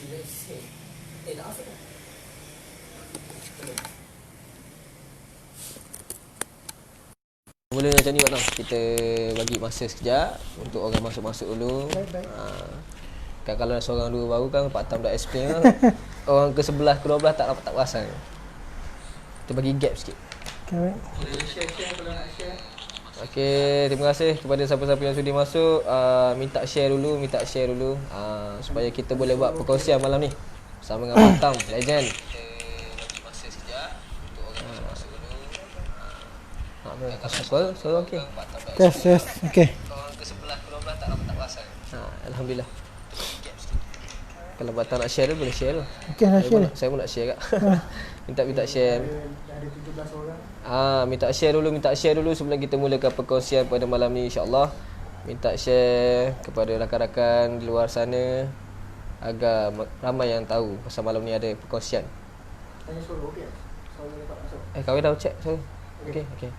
Mula macam ni Pak Tam, kita bagi masa sekejap untuk orang masuk-masuk dulu. Kan kalau ada seorang dua baru kan Pak Tam dah explain kan. Orang ke 11 ke 12 tak perasan. Kita bagi gap sikit. Okay. Boleh share kalau nak share. Okey, terima kasih kepada siapa-siapa yang sudi masuk. Minta share dulu supaya kita boleh buat perkongsian malam ni bersama dengan Pak Tam, legend. Kita bagi masa sekejap untuk orang masuk-masuk dulu. Suara okey. Yes. Okay. Orang ke 11 ke 12 tak perasan. Alhamdulillah. Kalau Pak Tam nak share boleh share dulu. Okay, nak share ni. Saya pun nak share kak. Minta share. Ada 17 orang. Minta share dulu sebelum kita mulakan perkongsian pada malam ni insya-Allah. Minta share kepada rakan-rakan di luar sana agar ramai yang tahu pasal malam ni ada perkongsian. Tanya suara okey. Suara dapat masuk. Kau dah check sorry. Okey.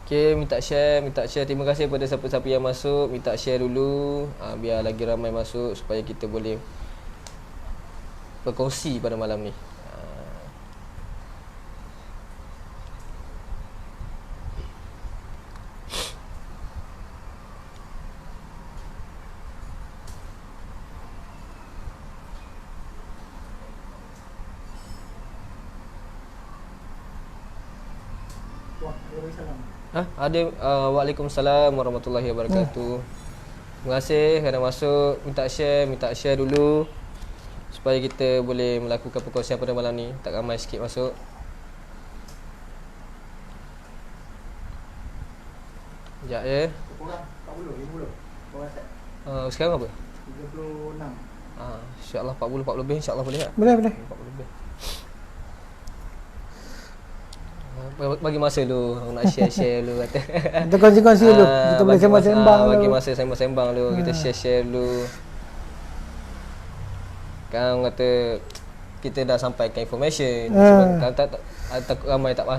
Okay, minta share. Terima kasih kepada siapa-siapa yang masuk. Minta share dulu biar lagi ramai masuk supaya kita boleh berkongsi pada malam ni. Wah, boleh salam. Ada Waalaikumsalam warahmatullahi wabarakatuh. Terima kasih kerana masuk. Minta share dulu supaya kita boleh melakukan perkongsian pada malam ni. Tak ramai sikit masuk. Sekejap ya. Kurang 40, 50. Orang set. Sekarang apa? 36. InsyaAllah 40 lebih insyaAllah boleh tak? Boleh. 40 lebih. Bagi masa dulu, nak share dulu kata. Kita kongsi dulu. Kita boleh sembang-sembang dulu. Bagi masa sembang dulu. Kita share dulu. Kan orang kata kita dah sampaikan information. Kalau tak takut ramai tak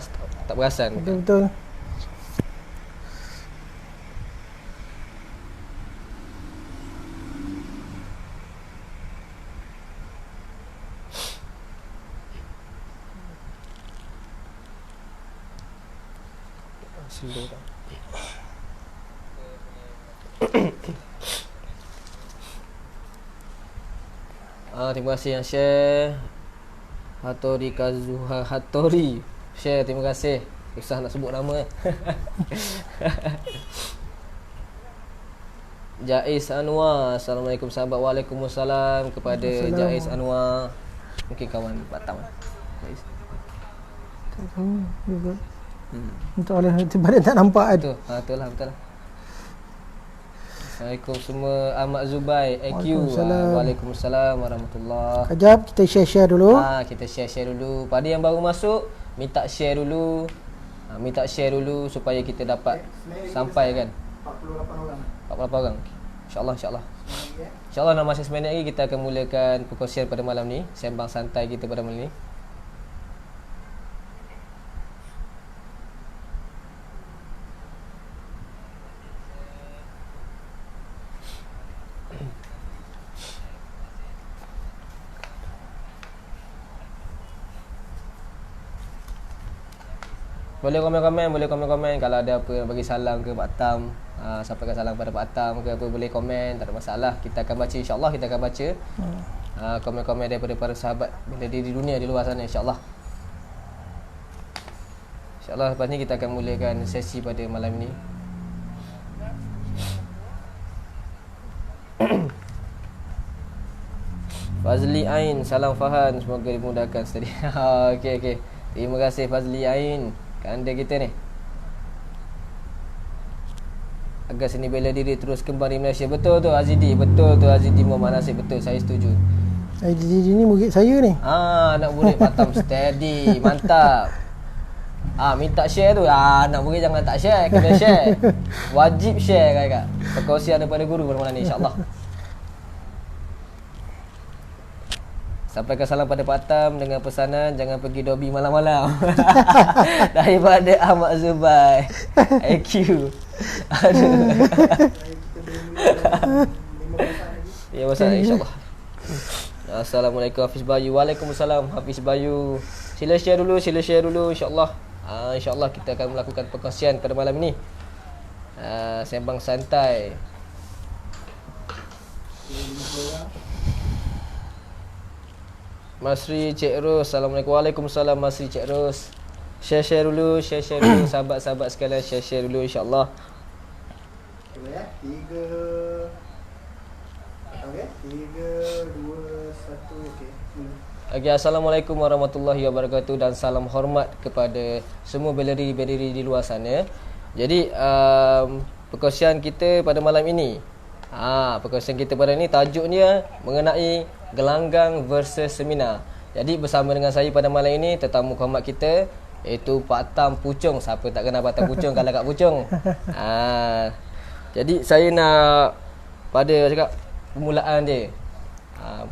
perasan. Betul. Terima kasih yang share. Hattori Kazuha Hattori share, terima kasih. Susah nak sebut nama. Jais Anwar, Assalamualaikum sahabat. Waalaikumsalam kepada Jais Anwar. Mungkin kawan Batam. Untuk Allah tiba-tiba tak nampak kan. Betul lah. Assalamualaikum semua. Ahmad Zubai AQ. Waalaikumsalam warahmatullahi. Kejap kita share dulu. Kita share dulu. Pada yang baru masuk, minta share dulu. Supaya kita dapat sampai kan 48 orang. 48 orang. InsyaAllah. InsyaAllah dalam masa 9 minit lagi kita akan mulakan perkongsian pada malam ni. Sembang santai kita pada malam ni. Boleh komen kalau ada apa nak bagi salam ke Pak Tam, sampaikan salam pada Pak Tam ke apa, boleh komen, tak ada masalah. Kita akan baca, insya-Allah kita akan baca komen-komen daripada para sahabat bila di dunia di luar sana, insya-Allah. InsyaAllah lepas ni kita akan mulakan sesi pada malam ini. Fazli Ain, salam Fahan, semoga dimudahkan study. Okey. Terima kasih Fazli Ain, anda kita ni. Agar seni bela diri terus kembang di Malaysia. Betul tu Azidi, Muhammad Nasib, betul, saya setuju. Azidi ni murid saya ni. Anak murid Batam steady, mantap. Minta share tu. Anak murid jangan tak share, kena share. Wajib share kakak. Perkongsian daripada guru pada malam ni, insya-Allah. Sampaikan salam pada Pak Tam dengan pesanan jangan pergi Dobi malam-malam. Daripada Ahmad Zubai. IQ. Aduh. Ya, masa insya-Allah. Assalamualaikum Hafiz Bayu. Waalaikumsalam Hafiz Bayu. Sila share dulu insya-Allah. InsyaAllah kita akan melakukan perkongsian pada malam ini. Sembang santai. Masri Cik Ros. Assalamualaikum. Waalaikumsalam Masri Cik Ros. Share dulu sahabat-sahabat sekalian, share dulu insya-Allah. Cuba ya. 3 okey. 3 2 1 okey. Okay, Assalamualaikum warahmatullahi wabarakatuh dan salam hormat kepada semua beleri-beleri di luar sana. Jadi perkongsian kita pada malam ini, perkongsian kita pada ini tajuknya mengenai gelanggang versus seminar. Jadi bersama dengan saya pada malam ini tetamu hormat kita iaitu Pak Tam Puchong. Siapa tak kenal Pak Tam Puchong kalau kat Puchong. Jadi saya nak pada cakap permulaan dia.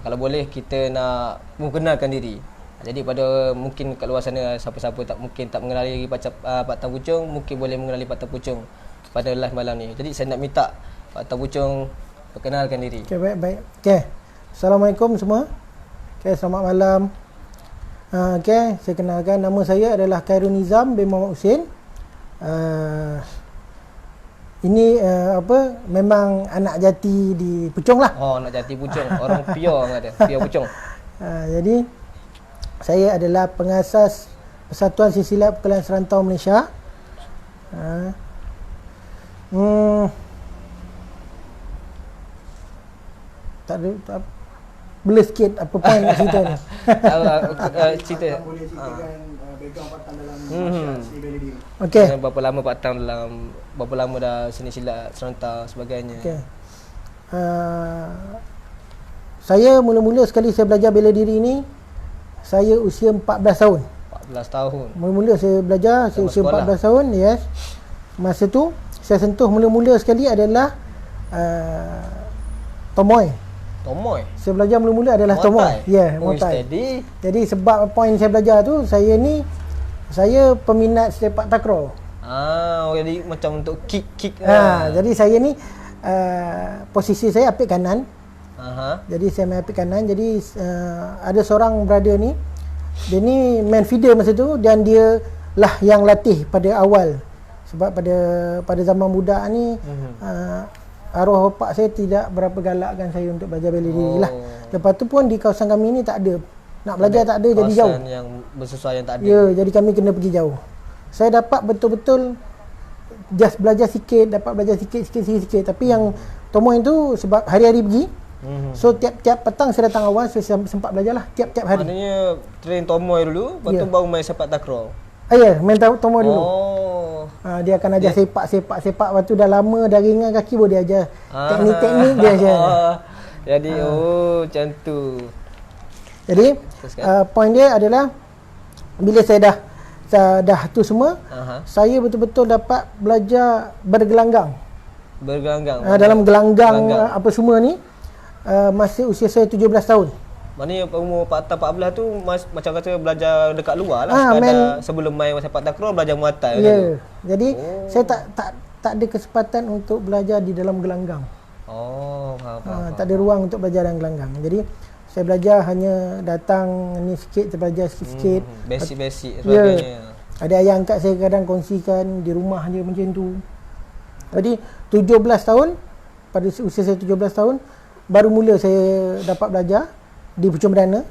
Kalau boleh kita nak mengenalkan diri. Jadi pada mungkin kat luar sana siapa-siapa tak mengenali Pak Tam Puchong, mungkin boleh mengenali Pak Tam Puchong pada live malam ni. Jadi saya nak minta Pak Tam Puchong perkenalkan diri. Okey, baik. Okey. Assalamualaikum semua. Okey, selamat malam. Okey, saya kenalkan, nama saya adalah Khairul Nizam bin Muhammad Husin. Ini memang anak jati di Puchong lah. Oh, anak jati Puchong. Orang pure kata, pure Puchong. Jadi saya adalah pengasas Persatuan Silsilat Perkelahian Serantau Malaysia. Boleh sikit apa point nak cerita ni. Cerita. Boleh ceritakan background Pak Tam dalam masyarakat bela diri. Okey. Berapa lama Pak Tam berapa lama dah seni silat serantau sebagainya. Okey. Saya mula-mula sekali saya belajar bela diri ni, saya usia 14 tahun. 14 tahun. Mula-mula saya belajar, saya usia 14 tahun, yes. Masa tu saya sentuh mula-mula sekali adalah Tomoy. Tomoy. Saya belajar mula-mula adalah Tomoy. Ya, Muay Thai. Jadi sebab point saya belajar tu, saya peminat sepak takraw. Jadi macam untuk kick. Jadi saya ni posisi saya apik kanan. Jadi saya main apik kanan. Jadi ada seorang brother ni, dia ni main feeder masa tu dan dia lah yang latih pada awal. Sebab pada zaman muda ni arwah bapak saya tidak berapa galakkan saya untuk belajar bela diri lah. Lepas tu pun di kawasan kami ni tak ada. Nak belajar tak ada, jadi jauh. Kawasan yang bersesuaian tak ada. Ya, jadi kami kena pergi jauh. Saya dapat betul-betul just belajar sikit, sikit. Tapi yang Tomoy tu sebab hari-hari pergi. So tiap-tiap petang saya datang awal, saya sempat belajar lah tiap-tiap hari. Maknanya train Tomoy dulu, lepas tu baru main sepak takraw. Ya, main Tomoy dulu. Dia akan ajar sepak. Lepas tu dah lama, dah ringan kaki baru dia ajar teknik-teknik dia ajar. Jadi macam tu. Jadi point dia adalah bila saya dah tu semua, saya betul-betul dapat belajar bergelanggang. Dalam gelanggang apa semua ni masa usia saya 17 tahun. Maknanya umur Pak Tam 14 tu macam kata belajar dekat luar lah. Sebelum main sepak takraw belajar Muay Thai. Ya. Jadi saya tak ada kesempatan untuk belajar di dalam gelanggang. Faham. Tak ada ruang untuk belajar dalam gelanggang. Jadi saya belajar hanya datang ni sikit, saya belajar sikit-sikit. Basic sebagainya. Ada ayah angkat saya kadang kongsikan di rumah dia macam tu. Jadi 17 tahun, pada usia saya 17 tahun baru mula saya dapat belajar di Puchong Perdana.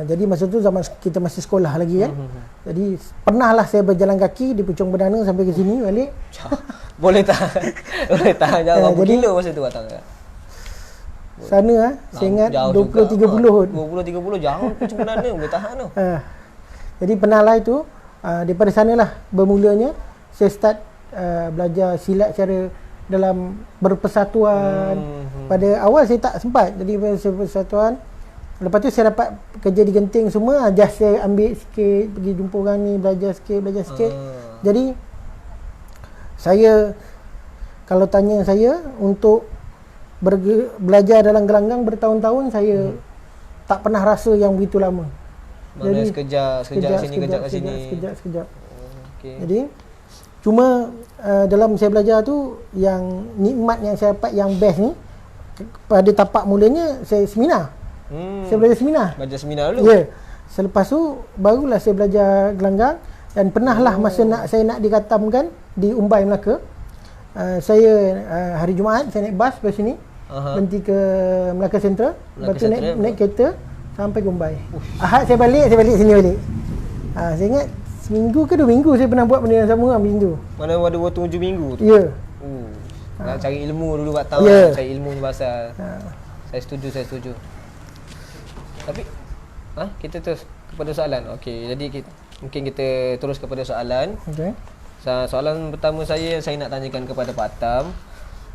Jadi masa tu zaman kita masih sekolah lagi kan. Jadi pernahlah saya berjalan kaki di Puchong Perdana sampai ke sini balik. Boleh tahan jauh. Berapa kilo masa tu datang? Sana saya ingat 20-30 kot. 20-30 jauh Puchong Perdana boleh tahan tu. Jadi pernah lah itu. Daripada sanalah bermulanya saya start belajar silat secara dalam berpersatuan. Pada awal saya tak sempat, jadi persatuan. Lepas tu saya dapat kerja di Genting semua, just saya ambil sikit, pergi jumpa orang ni, belajar sikit. Jadi saya, kalau tanya saya untuk belajar dalam gelanggang bertahun-tahun, saya tak pernah rasa yang begitu lama. Maknanya sekejap sini, kejap kat sini. Sekejap. Okey. Jadi cuma dalam saya belajar tu, yang nikmat yang saya dapat yang best ni, pada tapak mulanya saya seminar. Saya belajar seminar. Belajar seminar dulu. Ya. Selepas tu barulah saya belajar gelanggang, dan pernahlah masa saya nak dikatamkan di Umbai, Melaka. Saya hari Jumaat saya naik bas dari sini. Berhenti ke Melaka Central, lepas tu naik kereta sampai ke Umbai. Ahad saya balik sini balik. Saya ingat seminggu ke 2 minggu saya pernah buat benda yang sama macam tu. Mana ada waktu 7 minggu tu. Ya. Nak cari ilmu dulu kat tahu, cari ilmu ni pasal. Saya setuju. Tapi kita terus kepada soalan. Okey, jadi mungkin kita terus kepada soalan. Okey. Soalan pertama saya nak tanyakan kepada Pak Tam,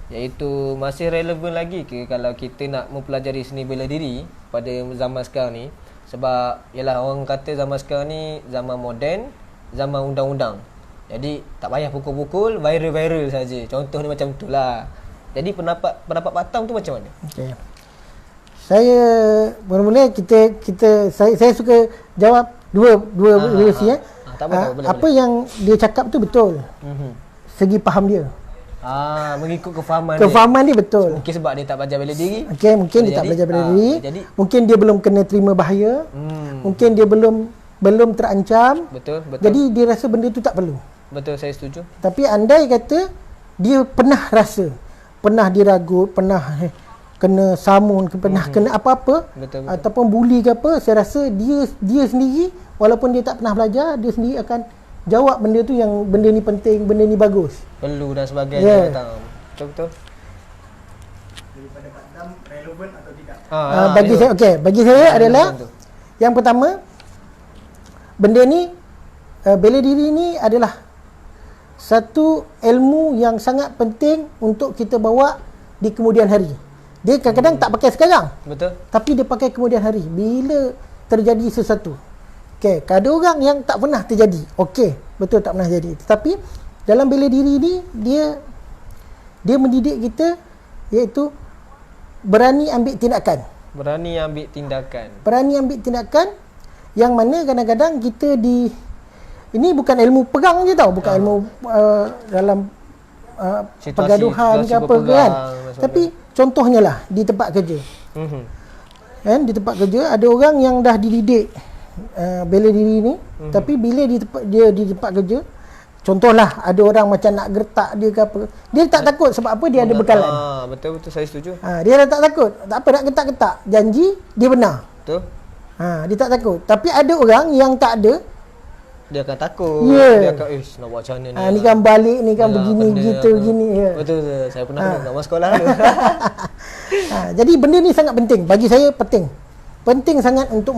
iaitu masih relevan lagi ke kalau kita nak mempelajari seni bela diri pada zaman sekarang ni? Sebab yalah, orang kata zaman sekarang ni zaman moden, zaman undang-undang. Jadi tak payah pukul-pukul, viral saja. Contoh ni macam itulah. Jadi pendapat Pak Tam tu macam mana? Okey. Saya mula-mula saya suka jawab dua versi tak apa, apa yang dia cakap tu betul. Segi faham dia. Mengikut kefahaman dia betul. Mungkin sebab dia tak belajar bela diri. Okey, mungkin dia tak belajar bela diri. Mungkin dia belum kena terima bahaya. Mungkin dia belum terancam. Betul. Jadi dia rasa benda tu tak perlu. Betul, saya setuju. Tapi andai kata dia pernah rasa, pernah diragut, pernah kena samun, pernah kena apa-apa, betul. Ataupun buli ke apa, saya rasa dia sendiri, walaupun dia tak pernah belajar, dia sendiri akan jawab benda tu, yang benda ni penting, benda ni bagus, perlu dan sebagainya. Betul. Daripada Pak Tam, relevan atau tidak? bagi saya adalah yang pertama, benda ni bela diri ni adalah satu ilmu yang sangat penting untuk kita bawa di kemudian hari. Dia kadang-kadang tak pakai sekarang. Betul. Tapi dia pakai kemudian hari bila terjadi sesuatu. Okey, ada orang yang tak pernah terjadi. Okey, betul tak pernah jadi. Tetapi dalam bela diri ni dia mendidik kita, iaitu berani ambil tindakan. Berani ambil tindakan yang mana kadang-kadang kita ini bukan ilmu perang je tau, bukan ilmu dalam pergaduhan ke apa kan. Tapi contohnya lah di tempat kerja. Kan, di tempat kerja ada orang yang dah dididik bela diri ni, tapi bila dia di tempat kerja, contohlah ada orang macam nak gertak dia ke apa, dia tak takut. Sebab apa? Dia ada bekalan. Betul, saya setuju. Dia dah tak takut. Tak apa nak gertak-gertak, janji dia benar. Betul. Dia tak takut. Tapi ada orang yang tak ada, dia akan takut. Dia akan nak buat macam mana ni. Ni kan balik, ni kan begini gitu begini. Betul. Saya pernah nak masuk sekolah dulu. Jadi benda ni sangat penting. Bagi saya penting sangat untuk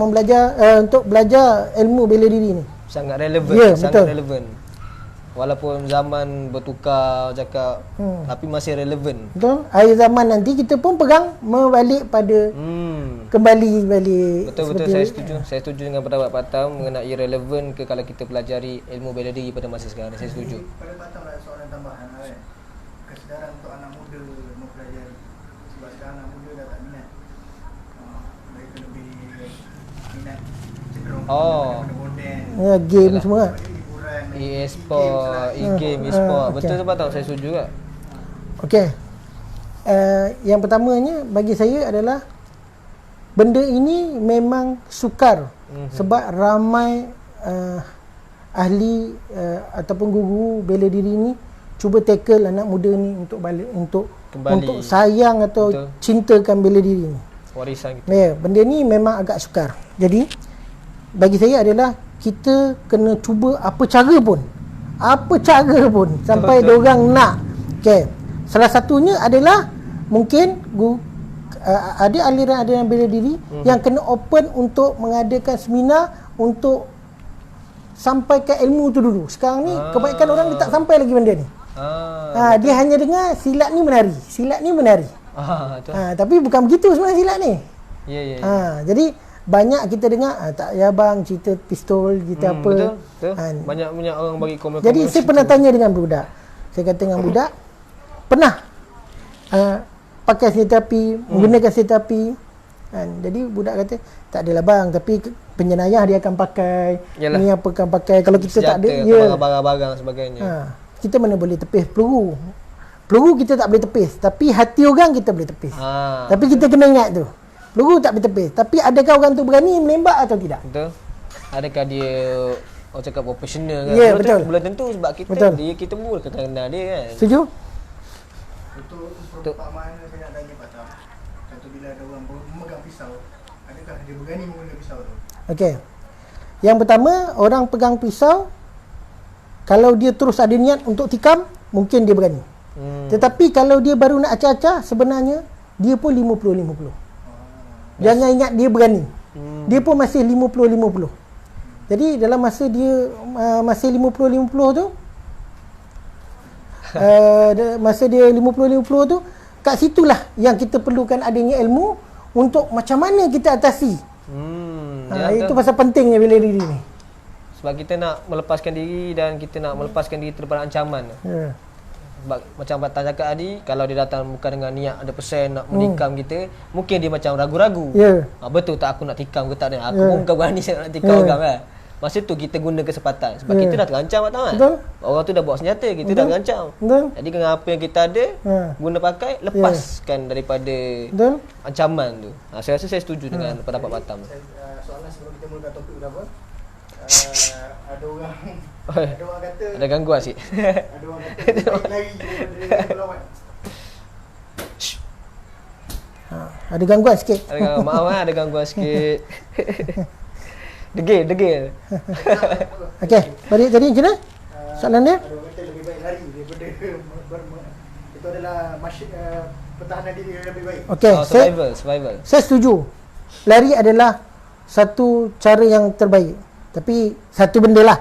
belajar ilmu bela diri ni. Sangat relevan. Betul. Relevan. Walaupun zaman bertukar cakap, tapi masih relevan. Betul. Akhir zaman nanti kita pun pegang membalik pada kembali balik. Betul, saya setuju. Saya setuju dengan pendapat Pak Tam mengenai relevan ke kalau kita pelajari ilmu bela diri pada masa sekarang. Saya setuju. Pada Pak Tam ada soalan tambahan kan. Kesedaran untuk anak muda mempelajari. Sebab sekarang anak muda dah tak minat. Mereka lebih minat cenderung kepada moden. Game semua. E-sport, e-game, e-sport. Betul Pak Tam, saya setuju juga. Okey. Yang pertamanya bagi saya adalah benda ini memang sukar. Sebab ramai ahli ataupun guru bela diri ni cuba tackle anak muda ni untuk balik, untuk sayang atau cintakan bela diri ni. Warisan kita. Benda ni memang agak sukar. Jadi bagi saya adalah kita kena cuba apa cara pun sampai diorang nak. Okey. Salah satunya adalah mungkin ada aliran bela diri yang kena open untuk mengadakan seminar untuk sampaikan ilmu tu dulu. Sekarang ni kebanyakan orang dia tak sampai lagi benda ni. Dia hanya dengar silat ni menari. Tapi bukan begitu sebenarnya silat ni. Jadi banyak kita dengar tak ya bang, cerita pistol, cerita apa. Betul. Banyak orang bagi komen. Jadi saya pernah tanya dengan budak. Saya kata dengan budak, pernah pakai senjata api, menggunakan senjata api Kan? Jadi budak kata tak adalah bang, tapi penjenayah dia akan pakai. Yalah. Ni apa akan pakai. Kalau kita tak ada, barang-barang sebagainya. Kita mana boleh tepis peluru. Peluru kita tak boleh tepis, tapi hati orang kita boleh tepis. Tapi kita kena ingat tu. Peluru tak boleh tepis, tapi adakah orang tu berani menembak atau tidak? Betul. Adakah dia orang cakap profesional kan? Ya, betul. Belum tentu sebab kita pun kenal dia kan. Setuju? Untuk perumpamaan saya nak tanya Pak Tam. Contoh bila ada orang memegang pisau, adakah dia berani menggunakan pisau tu? Okey. Yang pertama, orang pegang pisau, kalau dia terus ada niat untuk tikam, mungkin dia berani. Tetapi kalau dia baru nak acah-acah, sebenarnya dia pun 50-50. Jangan ingat dia berani. Dia pun masih 50-50. Jadi dalam masa dia masih 50-50 tu, masa dia 50-50 tu, kat situlah yang kita perlukan adanya ilmu untuk macam mana kita atasi. Itu pasal pentingnya bela diri ni. Sebab kita nak melepaskan diri dan kita nak melepaskan diri daripada ancaman. Sebab macam Pak Tan cakap tadi, kalau dia datang bukan dengan niat 100% nak menikam kita, mungkin dia macam ragu-ragu. Betul tak aku nak tikam ke tak ni? Aku pun bukan berani nak tikam orang kan. Masa tu kita guna kesempatan sebab kita dah terancam Pak Tan kan. Orang tu dah bawa senjata, kita dah terancam. Jadi dengan apa yang kita ada, guna pakai, lepaskan daripada ancaman tu. Saya rasa saya setuju dengan pendapat Pak Tan. Soalan sebelum kita mulakan topik berapa? Ada orang kata ada gangguan sikit. Ada orang kata lari daripada pelawat. Ada gangguan sikit. Maaf ada gangguan sikit. Degil. Okey, balik tadi macam mana? Soalan dia? Ada orang kata lebih baik lari daripada itu adalah pertahanan diri yang lebih baik. Okey, survival. Saya setuju. Lari adalah satu cara yang terbaik. Tapi satu benda lah.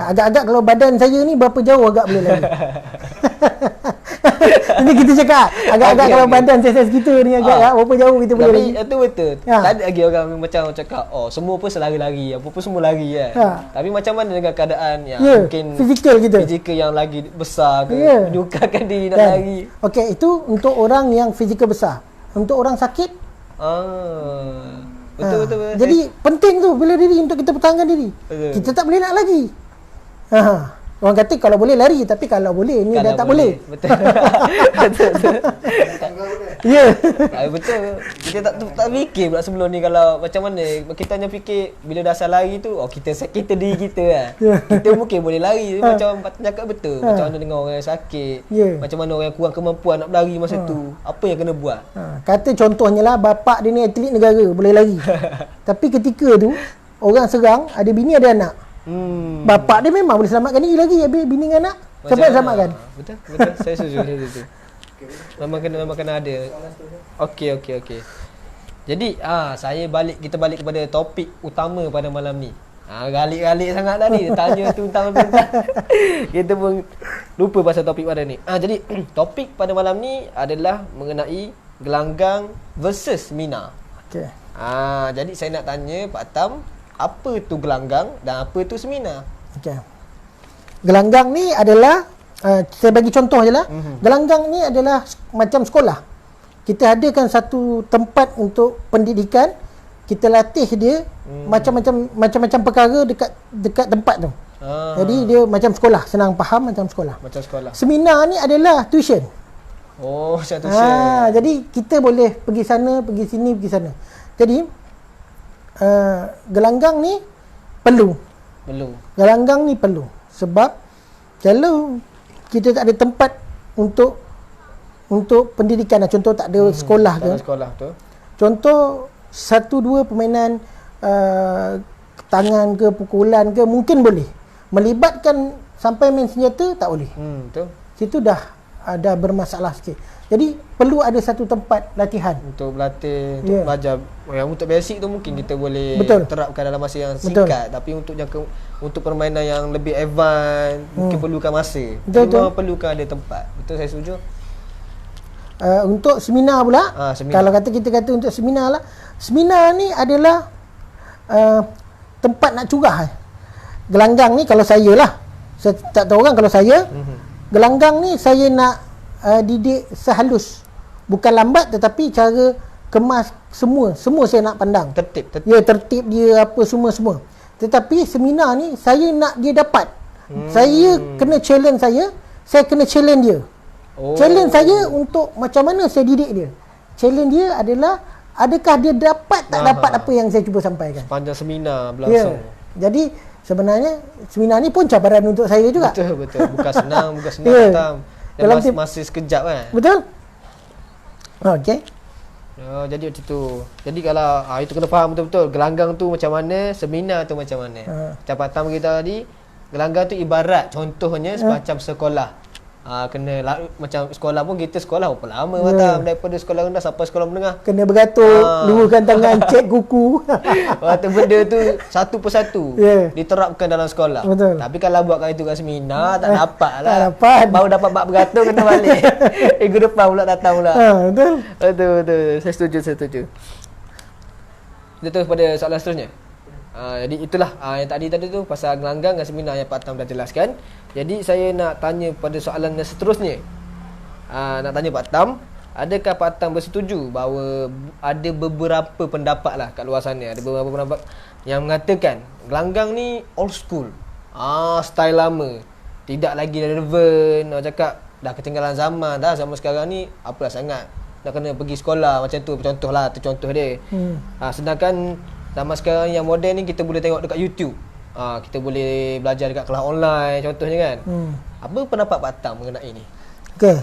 Agak-agak kalau badan saya ni berapa jauh agak boleh lari. Ini kita cakap agak-agak kalau badan saya segitu ni agak berapa jauh kita boleh lari. Tapi itu betul. Tak ada lagi orang macam cakap semua pun selari-lari, apa pun semua lari kan. Tapi macam mana dengan keadaan yang mungkin fizikal yang lagi besar ke, menyukarkan diri nak lari. Okey, itu untuk orang yang fizikal besar. Untuk orang sakit, betul. Jadi penting tu bela diri untuk kita pertahankan diri. Kita tak boleh nak lagi. Orang kata kalau boleh lari, tapi kalau boleh ni dah tak boleh. Betul. Ya. Betul. Kita tak fikir pula sebelum ni kalau macam mana. Kita hanya fikir bila dah asal lari tu, kita diri kita lah. Kita mungkin boleh lari. Macam Pak Tan cakap betul. Macam mana dengan orang yang sakit. Macam mana orang yang kurang kemampuan nak berlari masa tu. Apa yang kena buat. Kata contohnya lah, bapak dia ni atlet negara, boleh lari. Tapi ketika tu orang serang, ada bini ada anak. Bapak dia memang boleh selamatkan diri lagi. Habis bini dengan anak, siapa yang selamatkan? Betul. Saya setuju itu. Memang kena ada. Okey. Jadi kita balik kepada topik utama pada malam ni. Galik-galik sangat tadi tanya tentang kita pun lupa pasal topik pada ni. Jadi topik pada malam ni adalah mengenai gelanggang versus mina. Okey. Jadi saya nak tanya Pak Tam, apa tu gelanggang dan apa tu semina? Okey. Gelanggang ni adalah saya bagi contoh je lah. Gelanggang ni adalah macam sekolah. Kita adakan satu tempat untuk pendidikan. Kita latih dia macam-macam perkara dekat tempat tu. Jadi dia macam sekolah, senang faham macam sekolah. Macam sekolah. Seminar ni adalah tuition. Macam tuition. Jadi kita boleh pergi sana, pergi sini, pergi sana. Jadi gelanggang ni perlu. Gelanggang ni perlu sebab kalau kita tak ada tempat untuk pendidikan, contoh tak ada sekolah ke. Sekolah tu. Contoh 1-2 permainan tangan ke, pukulan ke mungkin boleh. Melibatkan sampai main senjata tak boleh. Betul. Situ dah ada bermasalah sikit. Jadi perlu ada satu tempat latihan untuk berlatih, untuk belajar. Yang untuk basic tu mungkin kita boleh terapkan dalam masa yang singkat. Tapi untuk permainan yang lebih advance mungkin perlukan masa. Memang perlukan ada tempat. Betul, saya setuju. Untuk seminar pula, kalau kita kata untuk seminar lah, seminar ni adalah tempat nak curah. Gelanggang ni kalau saya lah, saya tak tahu orang, kalau saya gelanggang ni saya nak didik sehalus, bukan lambat, tetapi cara kemas semua saya nak pandang. Tertib. Ya, tertib dia apa semua. Tetapi seminar ni saya nak dia dapat. Saya kena challenge saya kena challenge dia. Challenge saya untuk macam mana saya didik dia. Challenge dia adalah adakah dia dapat tak dapat apa yang saya cuba sampaikan. Sepanjang seminar Ya. berlangsung. Jadi sebenarnya seminar ni pun cabaran untuk saya juga. Betul. Bukan senang Ya. Batam. Dan Dalam masih sekejap kan. Betul? Okey. Jadi macam tu. Jadi kalau itu kena faham betul-betul. Gelanggang tu macam mana, seminar tu macam mana. Macam Pak Tam kita tadi, gelanggang tu ibarat contohnya semacam sekolah. Macam sekolah pun kita sekolah berapa lama Batam, daripada sekolah rendah sampai sekolah menengah. Kena bergatuk, luahkan tangan, cek kuku. Waktu benda tu satu persatu diterapkan dalam sekolah. Betul. Tapi kalau buat kat itu kat seminar tak dapat lah. Tak dapat. Baru dapat bab beratur kena balik. Minggu depan pula datang pula. Betul. Betul. Saya setuju. Kita terus pada soalan seterusnya. Jadi itulah yang tadi tu pasal gelanggang dan seminar yang Pak Tam dah jelaskan. Jadi saya nak tanya pada soalan yang seterusnya. Nak tanya Pak Tam, adakah Pak Tam bersetuju bahawa ada beberapa pendapat lah kat luar sana, ada beberapa pendapat yang mengatakan gelanggang ni old school, style lama, tidak lagi relevan. Orang cakap dah ketinggalan zaman dah, zaman sekarang ni apalah sangat nak kena pergi sekolah macam tu, contohlah tu contoh dia. Sedangkan zaman sekarang yang moden ni kita boleh tengok dekat YouTube. Kita boleh belajar dekat kelas online contohnya kan. Apa pendapat Pak Tam mengenai ini? Okey.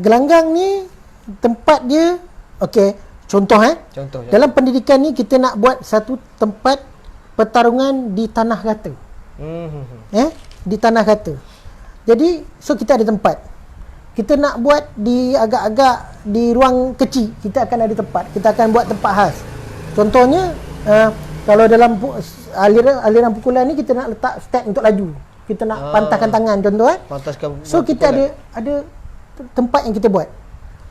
Gelanggang ni tempat dia contoh Contoh. dalam pendidikan ni kita nak buat satu tempat pertarungan di tanah rata. Di tanah rata. Jadi so kita ada tempat. Kita nak buat di agak-agak di ruang kecil, kita akan ada tempat. Kita akan buat tempat khas. Contohnya kalau dalam aliran pukulan ni kita nak letak step untuk laju. Kita nak pantahkan tangan contoh Pantaskan. So kita ada tempat yang kita buat.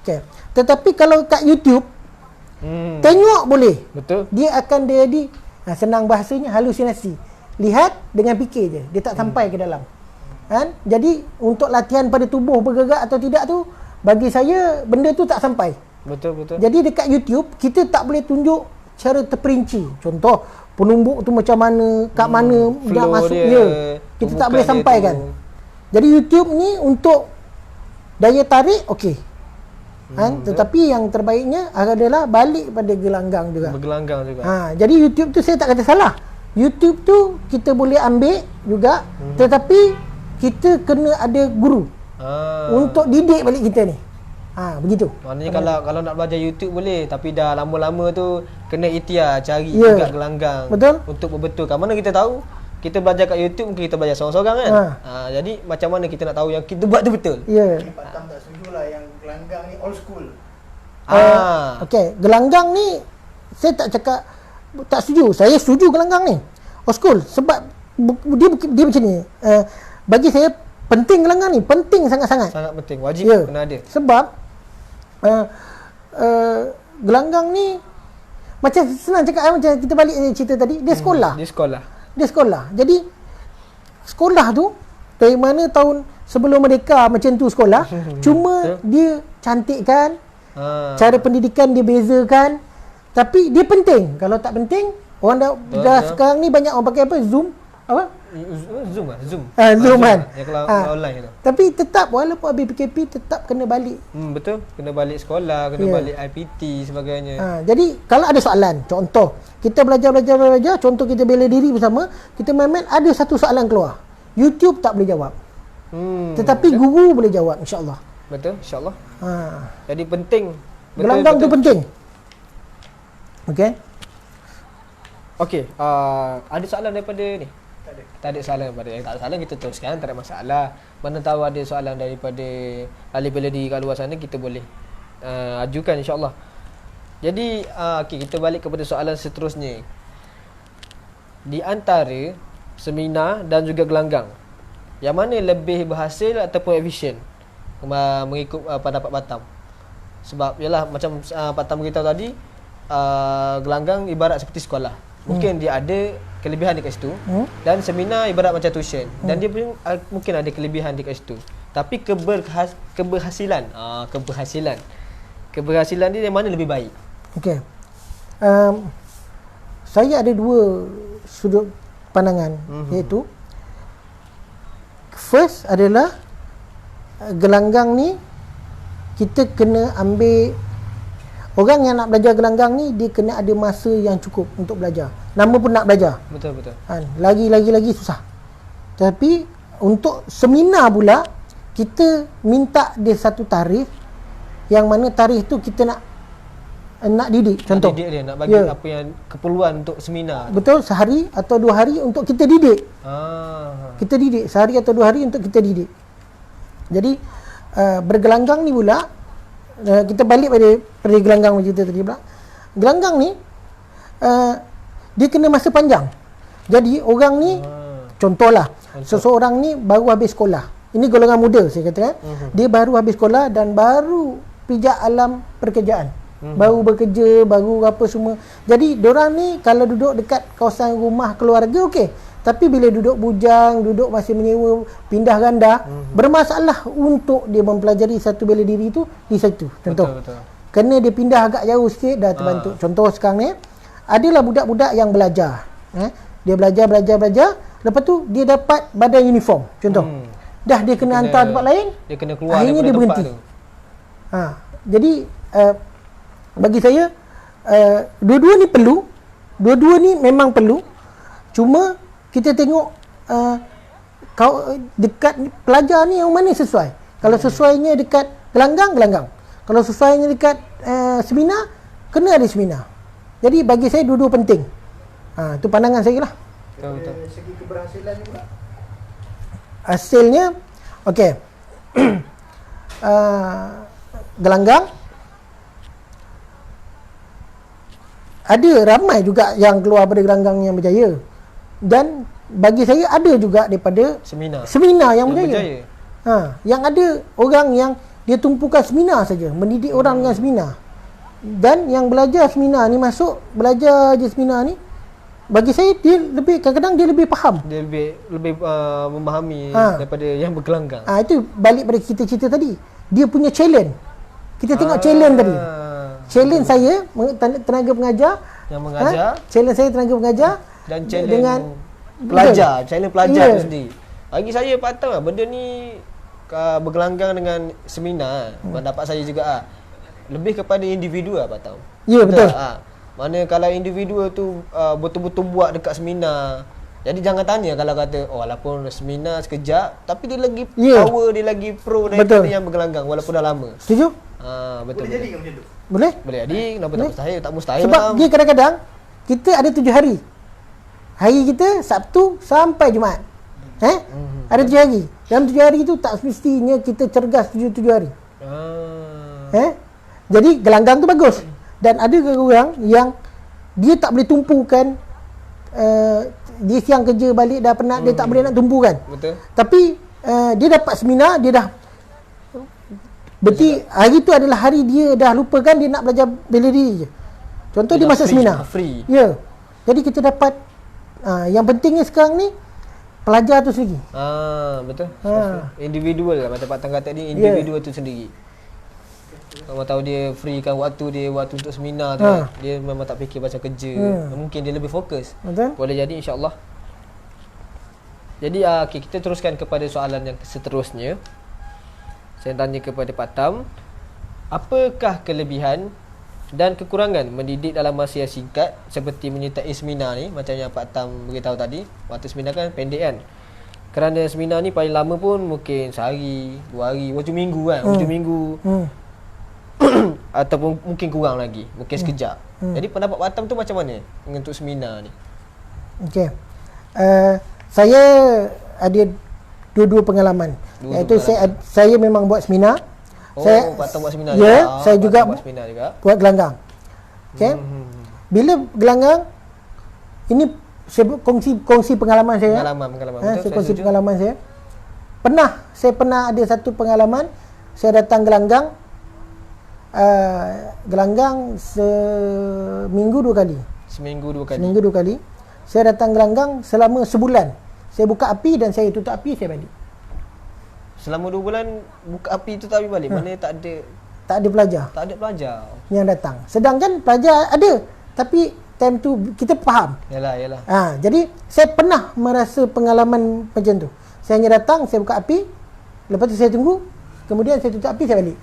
Okey. Tetapi kalau kat YouTube tengok boleh. Betul. Dia akan jadi senang bahasanya halusinasi. Lihat dengan fikir je. Dia tak sampai ke dalam. Kan? Jadi untuk latihan pada tubuh bergerak atau tidak tu bagi saya benda tu tak sampai. Betul. Jadi dekat YouTube kita tak boleh tunjuk cara terperinci. Contoh penumbuk tu macam mana, kat mana nak masuk dia. Kita tak boleh sampaikan. Jadi YouTube ni untuk daya tarik okey. Tetapi yang terbaiknya adalah balik pada gelanggang juga. Bergelanggang juga. Jadi YouTube tu saya tak kata salah. YouTube tu kita boleh ambil juga, tetapi kita kena ada guru untuk didik balik kita ni. Begitu. Maknanya kalau nak belajar YouTube boleh, tapi dah lama-lama tu kena ikhtiar cari juga gelanggang. Betul. Untuk berbetulkan. Mana kita tahu kita belajar kat YouTube mungkin kita belajar seorang-seorang kan. Jadi macam mana kita nak tahu yang kita buat tu betul? Ya. Pak Tam tak setuju lah yang gelanggang ni old school. Okey, gelanggang ni saya tak cakap tak setuju. Saya setuju gelanggang ni old school sebab dia macam ni. Bagi saya penting gelanggang ni, penting sangat-sangat. Sangat penting, wajib kena ada. Sebab gelanggang ni macam senang cakap macam kita balik cerita tadi, dia sekolah. Dia sekolah. Jadi sekolah tu dari mana tahun sebelum merdeka macam tu sekolah, cuma dia cantikkan. Cara pendidikan dia bezakan. Tapi dia penting. Kalau tak penting, orang dah sekarang ni banyak orang pakai apa? Zoom Zoom kan. Yang kalau online tu. Tapi tetap walaupun habis PKP tetap kena balik. Betul. Kena balik sekolah, kena balik IPT sebagainya. Jadi kalau ada soalan, contoh kita belajar, contoh kita bela diri bersama, kita main-main ada satu soalan keluar. YouTube tak boleh jawab. Tetapi guru boleh jawab insya-Allah. Betul, insya-Allah. Jadi penting. Gelanggang tu penting. Okey, ada soalan daripada ni? Tak ada soalan daripada tak ada soalan kita teruskan, tak ada masalah. Mana tahu ada soalan daripada ahli bela diri kat luar sana, kita boleh ajukan insya-Allah. Jadi kita balik kepada soalan seterusnya. Di antara seminar dan juga gelanggang, yang mana lebih berhasil ataupun efisien mengikut pendapat Batam? Sebab yalah macam Batam beritahu tadi, gelanggang ibarat seperti sekolah. Mungkin dia ada kelebihan dekat situ, dan seminar ibarat macam tuition, dan dia pun mungkin ada kelebihan dekat situ. Tapi keberhasilan keberhasilan dia yang mana lebih baik? Okey. Saya ada dua sudut pandangan, iaitu first adalah gelanggang ni kita kena ambil, orang yang nak belajar gelanggang ni dia kena ada masa yang cukup untuk belajar. Nama pun nak belajar. Betul. Lagi susah. Tapi untuk seminar pula kita minta dia satu tarikh, yang mana tarikh tu kita nak didik. Contoh, nak didik dia, nak bagi apa yang keperluan untuk seminar. Betul, sehari atau 2 hari untuk kita didik. Kita didik sehari atau 2 hari untuk kita didik. Jadi bergelanggang ni pula, kita balik pada gelanggang macam kita tadi pula. Gelanggang ni dia kena masa panjang. Jadi orang ni contohlah, seseorang ni baru habis sekolah. Ini golongan muda saya kata. Dia baru habis sekolah dan baru pijak alam pekerjaan. Baru bekerja, baru apa semua. Jadi diorang ni kalau duduk dekat kawasan rumah keluarga okey. Tapi bila duduk bujang, duduk masih menyewa, pindah ganda, bermasalah untuk dia mempelajari satu bela diri tu di situ. Contoh. Betul. Kena dia pindah agak jauh sikit dah terbantu. Contoh sekarang ni adalah budak-budak yang belajar. Dia belajar. Lepas tu dia dapat badan uniform. Contoh. Dah dia kena hantar tempat lain. Dia kena keluar akhirnya dia berhenti. Tu. Jadi bagi saya dua-dua ni perlu. Dua-dua ni memang perlu. Cuma kita tengok dekat pelajar ni yang mana sesuai. Kalau sesuainya dekat gelanggang. Kalau sesuainya dekat seminar, kena ada seminar. Jadi bagi saya dua-dua penting. Itu pandangan saya lah. Betul. Dari segi keberhasilan ni pula. Hasilnya okey. Gelanggang ada ramai juga yang keluar pada gelanggang yang berjaya. Dan bagi saya ada juga daripada seminar yang berjaya. Yang ada orang yang dia tumpukan seminar saja, mendidik orang dengan seminar. Dan yang belajar seminar ni belajar je seminar ni, bagi saya dia lebih, kadang-kadang dia lebih faham. Dia lebih memahami daripada yang bergelanggang. Itu balik pada kita cerita tadi. Dia punya challenge. Kita tengok challenge tadi. Challenge saya tenaga pengajar yang mengajar. Challenge saya tenaga pengajar dan challenge dengan pelajar. Challenge pelajar tu sendiri. Bagi saya Pak Tam, benda ni bergelanggang dengan seminar. Pendapat saya juga lebih kepada individu Pak Tam. Ya, betul. Mana kalau individu tu betul-betul buat dekat seminar. Jadi jangan tanya kalau kata walaupun seminar sekejap tapi dia lagi power, dia lagi pro daripada yang bergelanggang walaupun dah lama. Setuju? Betul. Boleh jadi ke macam tu? Boleh jadi. Kenapa tak mustahil? Tak mustahil. Sebab dia kadang-kadang kita ada 7 hari. Hari kita Sabtu sampai Jumaat. Ada 7 hari. Dalam 7 hari tu tak semestinya kita cergas 7 hari. Jadi gelanggang tu bagus. Dan ada orang yang dia tak boleh tumpukan, dia siang kerja balik dah penat, dia tak boleh nak tumpukan. Betul. Tapi dia dapat seminar, dia dah berarti hari tu adalah hari dia dah lupakan dia nak belajar bela diri je. Contoh dia masuk seminar. Free. Ya. Jadi kita dapat yang pentingnya sekarang ni pelajar tu sendiri. Betul. Individual lah macam Pak Tam kata ni, individu tu sendiri. Kalau tahu dia freekan waktu untuk seminar tu, dia memang tak fikir pasal kerja. Mungkin dia lebih fokus. Betul. Boleh jadi insya-Allah. Jadi kita teruskan kepada soalan yang seterusnya. Saya tanya kepada Pak Tam, apakah kelebihan dan kekurangan mendidik dalam masa yang singkat seperti menyertai seminar ni, macam yang Pak Tam beritahu tadi. Waktu seminar kan pendek kan. Kerana seminar ni paling lama pun mungkin sehari, 2 hari, hujung minggu kan, hujung minggu. Ataupun mungkin kurang lagi, mungkin sekejap. Jadi pendapat Pak Tam tu macam mana untuk seminar ni? Okey. Saya ada dua pengalaman. Iaitu saya memang buat seminar. Pak Tam buat seminar juga. Saya juga buat seminar juga. Buat gelanggang. Okey. Bila gelanggang ini saya kongsi pengalaman saya. Pengalaman. Saya kongsi pengalaman saya. Saya pernah ada satu pengalaman, saya datang gelanggang. Gelanggang seminggu 2 kali. Seminggu 2 kali. Seminggu 2 kali. Saya datang gelanggang selama sebulan. Saya buka api dan saya tutup api, saya balik. Selama 2 bulan buka api tu tak balik. Mana tak ada tak ada pelajar Tak ada pelajar. yang datang. Sedangkan pelajar ada, tapi time tu kita faham. Yalah. Jadi saya pernah merasa pengalaman macam tu. Saya hanya datang, saya buka api, lepas tu saya tunggu, kemudian saya tutup api, saya balik.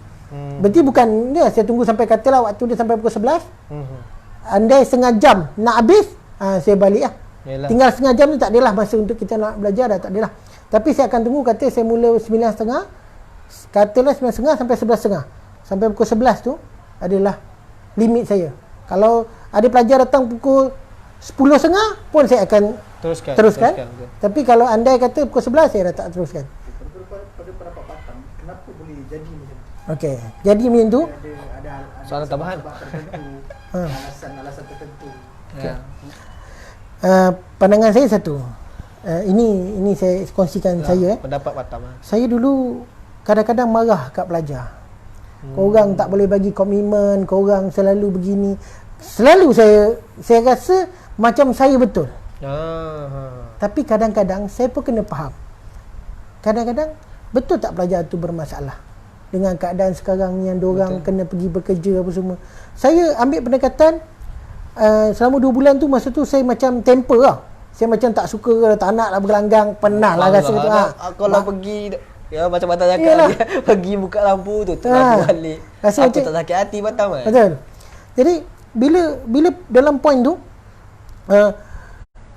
Berarti bukan dia, saya tunggu sampai katalah waktu dia sampai pukul 11. Andai setengah jam nak habis, saya balik lah. Yalah. Tinggal setengah jam ni tak adalah masa untuk kita nak belajar dah, tak adalah. Tapi saya akan tunggu, kata saya mula 9.30, katalah 9.30 sampai 11.30. Sampai pukul 11 tu adalah limit saya. Kalau ada pelajar datang pukul 10.30 pun saya akan teruskan. Tapi kalau andai kata pukul 11, saya dah tak teruskan. Pada pendapat Batam, kenapa boleh jadi macam tu? Okey. Jadi macam tu. Ada Soalan tambahan. sebab tertentu, alasan tertentu. Ya. Pandangan saya satu. Ini saya kongsikan saya. Pendapat Batam. Saya dulu kadang-kadang marah kat pelajar. Korang tak boleh bagi komitmen, korang selalu begini. Selalu saya rasa macam saya betul. Tapi kadang-kadang saya pun kena faham. Kadang-kadang betul tak pelajar tu bermasalah dengan keadaan sekarang yang diorang kena pergi bekerja apa semua. Saya ambil pendekatan selama 2 bulan tu, masa tu saya macam temper lah. Saya macam tak suka, tak nak lah bergelanggang. Pernah lah rasa tu. Kalau pergi, ya macam Batam cakap dia, pergi buka lampu tu, lampu balik. Rasa Apa tak sakit hati Batam kan? Betul. Jadi bila dalam point tu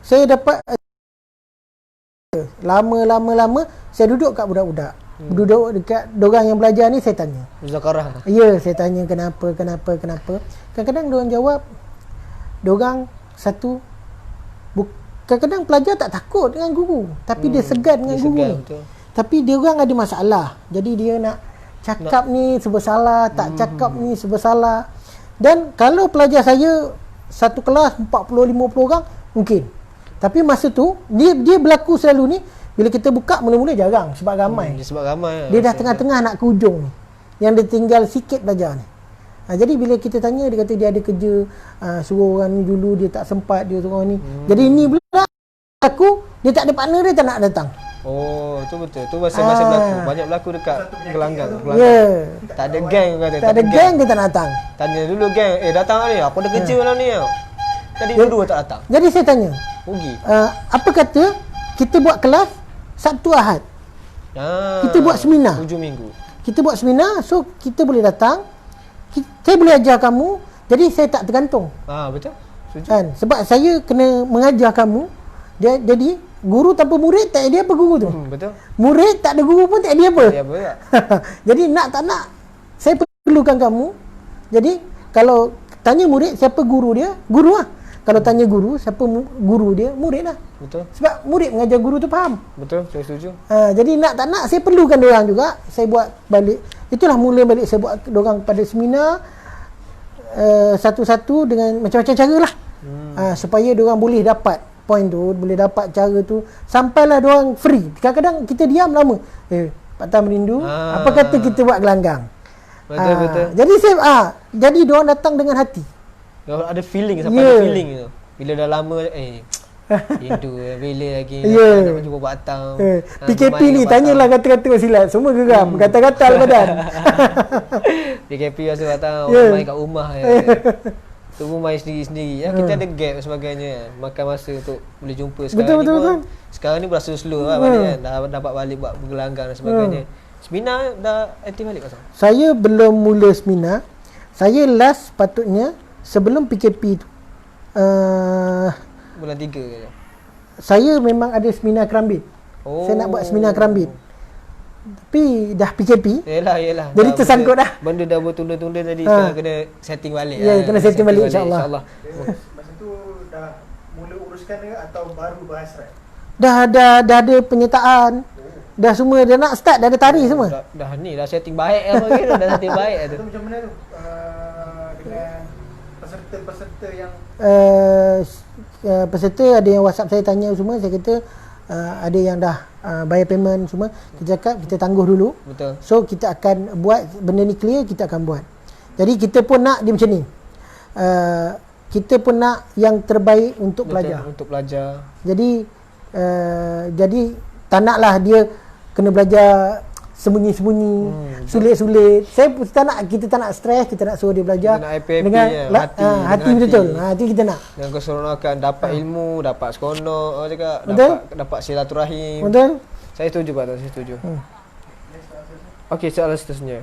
saya dapat lama saya duduk kat budak-budak. Duduk dekat dorang yang belajar ni, saya tanya. Muzakarah. Ya, saya tanya kenapa. Kadang-kadang dorang jawab, dorang satu, kadang-kadang pelajar tak takut dengan guru, tapi dia segan dengan guru ni. Betul. Tapi dia orang ada masalah. Jadi dia nak cakap ni serba salah, tak cakap ni serba salah. Dan kalau pelajar saya satu kelas 40-50 orang mungkin. Tapi masa tu dia berlaku selalu ni, bila kita buka mula-mula jarang sebab ramai. Dia dah tengah-tengah nak ke ujung ni. Yang dia tinggal sikit pelajar ni. Jadi bila kita tanya, dia kata dia ada kerja, suruh orang ni dulu, dia tak sempat, dia suruh orang ni. Jadi ni pula aku, dia tak ada partner, dia tak nak datang. Oh, tu betul. Tu masa-masa berlaku. Banyak berlaku dekat gelanggang. Ya. Tak ada geng kata. Tak ada geng, dia tak nak datang. Tanya dulu geng, datang ni. Apa ada kerja malam ni? Tadi dulu tak datang. Jadi saya tanya, rugi. apa kata kita buat kelas Sabtu Ahad? Kita buat seminar. Hujung minggu. Kita buat seminar, so kita boleh datang. Saya boleh ajar kamu. Jadi saya tak tergantung. Betul. Setuju. Kan? Sebab saya kena mengajar kamu. Jadi guru tanpa murid tak ada apa guru tu. Betul. Murid tak ada guru pun tak ada apa. Ya betul. Jadi nak tak nak, saya perlukan kamu. Jadi kalau tanya murid siapa guru dia, guru lah. Kalau tanya guru siapa guru dia, murid lah. Betul. Sebab murid mengajar guru tu faham. Betul, saya setuju. Jadi nak tak nak saya perlukan diorang juga. Saya buat balik. Itulah mula balik saya buat diorang pada seminar satu-satu dengan macam-macam cara lah. Supaya diorang boleh dapat point tu, boleh dapat cara tu, sampailah diorang free. Kadang-kadang kita diam lama. Pak Tam rindu, apa kata kita buat gelanggang. Betul. Jadi saya jadi diorang datang dengan hati. Ada feeling, sampai ada feeling tu. Bila dah lama rindu bila lagi nak jumpa Batam. PKP ni tanyalah kata-kata wasilat, semua geram, gatal-gatal badan. PKP rasa Batam main kat rumah tu pun main sendiri-sendiri. Kita ada gap dan sebagainya. Makan masa untuk boleh jumpa sekarang. Betul. Sekarang ni berasa slow lah balik kan. Dah dapat balik buat bergelanggang dan sebagainya. Seminar dah aktif balik Pak Sam? Saya belum mula seminar. Saya last patutnya sebelum PKP tu. Bulan 3 ke? Saya memang ada seminar Kerambit. Saya nak buat seminar Kerambit. Tapi dah PKP. Yelah. Jadi tersangkut dah. Benda dah bertunda-tunda tadi, sekarang kena setting balik. Ya, kena setting balik insya-Allah. Masa tu dah mula uruskan ke atau baru berhasrat? Dah ada penyertaan. Dah semua dah nak start, dah ada tarikh semua. Dah ni dah setting baik apa gitu, dah setting baik tu. Itu macam mana tu? Dengan peserta-peserta yang peserta ada yang WhatsApp saya tanya semua, saya kata ada yang dah bayar payment semua. Kita cakap kita tangguh dulu. Betul. So kita akan buat benda ni clear, kita akan buat. Jadi kita pun nak dia macam ni. Kita pun nak yang terbaik untuk pelajar. Untuk pelajar. Jadi tak naklah dia kena belajar sembunyi-sembunyi, sulit-sulit. Kita tak nak stres, kita nak suruh dia belajar Kita nak happy-happy dengan ya, hati betul. Itu kita nak. Dengan keseronokan, dapat ilmu, dapat seronok, orang cakap, Betul? dapat silaturahim. Betul? Saya setuju Pak Tan, saya setuju. Okey, soalan seterusnya.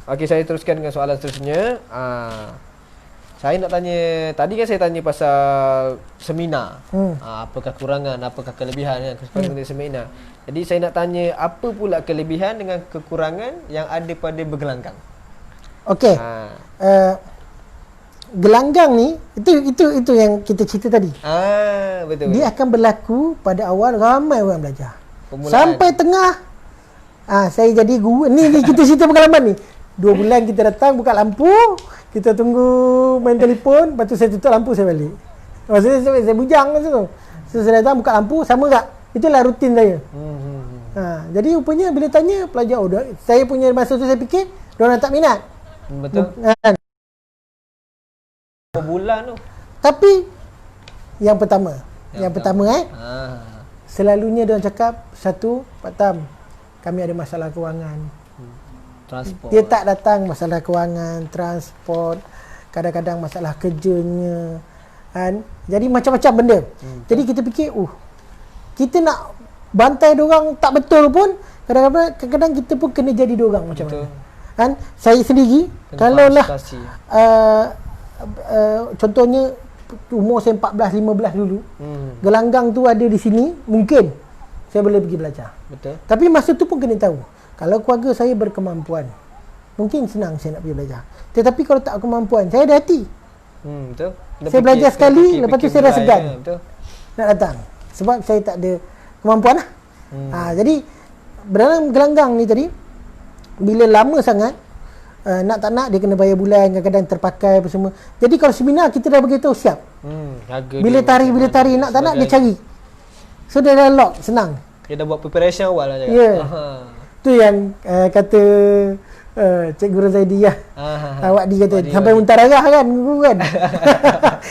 Okey, saya teruskan dengan soalan seterusnya. Saya nak tanya, tadi kan saya tanya pasal seminar. Apakah kekurangan, apakah kelebihan kan kepada seminar. Jadi saya nak tanya, apa pula kelebihan dengan kekurangan yang ada pada bergelanggang? Okey. Gelanggang ni itu yang kita cerita tadi. Betul. Dia akan berlaku pada awal ramai orang belajar. Permulaan. Sampai tengah saya jadi guru. Ni kita cerita pengalaman ni. 2 bulan kita datang buka lampu, kita tunggu main telefon, lepas tu saya tutup lampu, saya balik. Maksudnya saya bujang masa tu. So, saya datang buka lampu, sama tak? Itulah rutin saya. Jadi rupanya bila tanya pelajar, saya punya masa tu saya fikir diorang tak minat. Betul. Bulan tu. Tapi yang pertama selalunya diorang cakap, satu, Pak Tam, kami ada masalah kewangan. Transport. Dia tak datang masalah kewangan, transport, kadang-kadang masalah kerjanya, kan? Jadi macam-macam benda. Jadi kita fikir, kita nak bantai diorang tak betul pun, kadang-kadang kita pun kena jadi diorang macam mana. Kan? Saya sendiri, kalaulah contohnya umur saya 14-15 dulu, gelanggang tu ada di sini, mungkin saya boleh pergi belajar. Betul. Tapi masa tu pun kena tahu, kalau keluarga saya berkemampuan, mungkin senang saya nak pergi belajar. Tetapi kalau tak kemampuan, saya ada hati. Betul. Saya belajar sekali, lepas tu saya dah segan nak datang. Sebab saya tak ada kemampuan lah. Jadi dalam gelanggang ni tadi, bila lama sangat, nak tak nak dia kena bayar bulan, kadang-kadang terpakai apa semua. Jadi kalau seminar kita dah beritahu siap. Bila tarik nak tak nak dia cari. So dia dah lock, senang. Dia dah buat preparation awal lah cakap. Ya. Tu yang kata Cikgu Razaidi lah. Awak dia kata sampai muntah darah kan guru kan.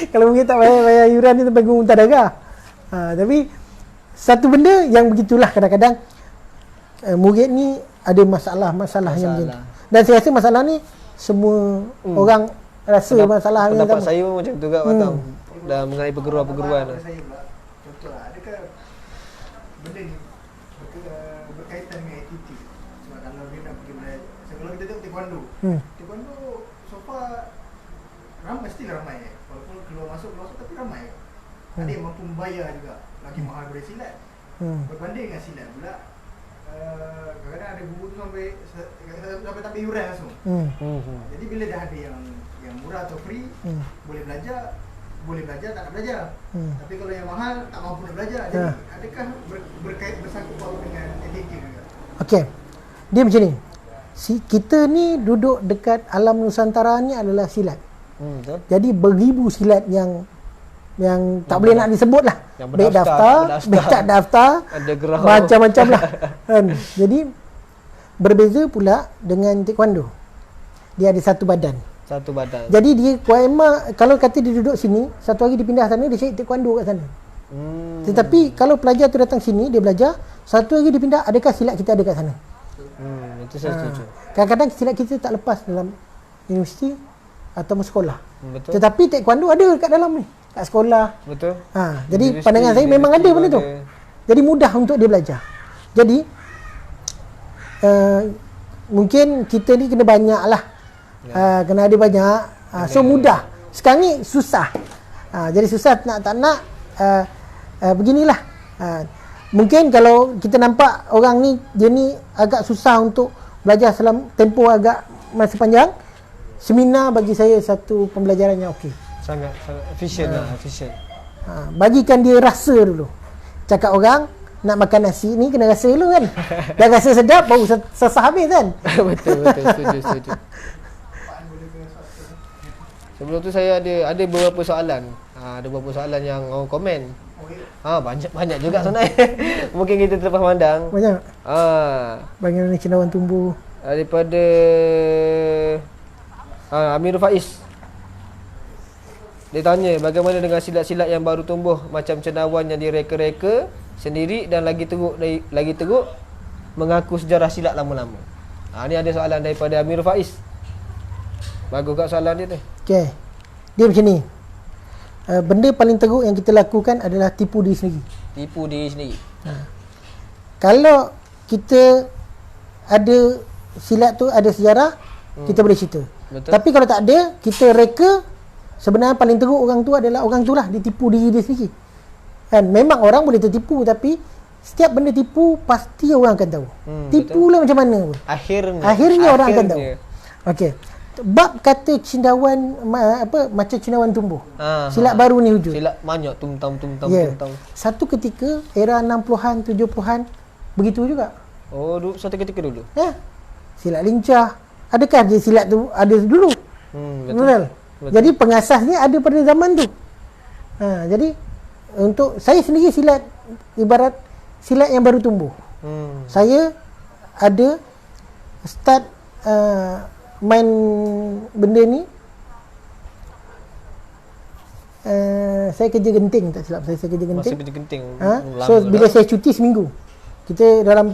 Kalau mungkin tak bayar yuran ni sampai muntah darah. Tapi satu benda yang begitulah, kadang-kadang murid ni ada masalah yang macam ni. Dan saya rasa masalah ni semua orang rasa masalah yang pendapat sama. saya pun macam tu kat Batam. Dah mengenai perguruan-perguruan. Saya pula, contohlah, adakah benda ni berkaitan dengan attitude? Sebab kalau dia nak pergi belajar, kalau kita tengok taekwondo, taekwondo so far still ramai. Walaupun keluar masuk tapi ramai. Ada yang mampu membayar juga, lagi mahal daripada silat. Berbanding dengan silat pula, kadang-kadang ada guru tu sampai tak bayar yuran langsung. Jadi bila dah ada yang murah atau free, boleh belajar, tak nak belajar. Tapi kalau yang mahal tak mampu nak belajar. Jadi adakah berkait bersangkut paut dengan attitude juga? Okey. Dia macam ni. Kita ni duduk dekat alam Nusantara ni adalah silat. Betul. Jadi beribu silat yang tak boleh nak disebut lah. Baik daftar, baik tak daftar, macam-macam lah. Kan? Jadi berbeza pula dengan taekwondo. Dia ada satu badan. Jadi dia kalau kata dia duduk sini, satu hari dia pindah sana, dia cari taekwondo kat sana. Tetapi kalau pelajar tu datang sini, dia belajar, satu hari dia pindah, adakah silat kita ada kat sana? Itu saya setuju. Kadang-kadang silat kita tak lepas dalam universiti atau sekolah. Betul. Tetapi taekwondo ada kat dalam ni, kat sekolah. Betul. Jadi pandangan saya memang ada benda tu. Jadi mudah untuk dia belajar. Jadi mungkin kita ni kena banyak lah. Kena ada banyak. So mudah. Sekarang ni susah. Jadi susah nak tak nak beginilah. Mungkin kalau kita nampak orang ni, dia ni agak susah untuk belajar dalam tempoh agak masa panjang, seminar bagi saya satu pembelajaran yang okey. Sangat efisien lah, efisien. Bagikan dia rasa dulu. Cakap orang nak makan nasi ni kena rasa dulu kan. Dah rasa sedap baru sesah habis kan. Betul, setuju. Sebelum tu saya ada beberapa soalan. Ada beberapa soalan yang orang komen. Banyak juga sebenarnya. Mungkin kita terlepas pandang. Banyak. Bagaimana cendawan tumbuh? Daripada Amirul Faiz. Dia tanya, bagaimana dengan silat-silat yang baru tumbuh macam cendawan yang direka-reka sendiri dan lagi teruk mengaku sejarah silat lama-lama? Ni ada soalan daripada Amir Faiz. Bagus kat soalan dia tu. Okey. Dia macam ni. Benda paling teruk yang kita lakukan adalah tipu diri sendiri. Tipu diri sendiri. Kalau kita ada silat tu ada sejarah, kita boleh cerita. Betul. Tapi kalau tak ada, kita reka, sebenarnya paling teruk orang tu adalah orang tu lah, dia tipu diri dia sendiri. Kan memang orang boleh tertipu, tapi setiap benda tipu pasti orang akan tahu. Tipu lah macam mana pun. Akhirnya orang akan tahu. Okey. Bab kata cendawan macam cendawan tumbuh. Silat baru ni hujung. Silat banyak tum-tam. Satu ketika era 60-an, 70-an begitu juga. Oh, satu ketika dulu. Silat lincah. Adakah dia silat tu ada dulu? Betul. Jadi pengasasnya ada pada zaman tu. Jadi untuk saya sendiri silat ibarat silat yang baru tumbuh. Saya ada start main benda ni, saya kerja genting, tak silap saya kerja genting. Masa kerja genting. So bila saya cuti seminggu, kita dalam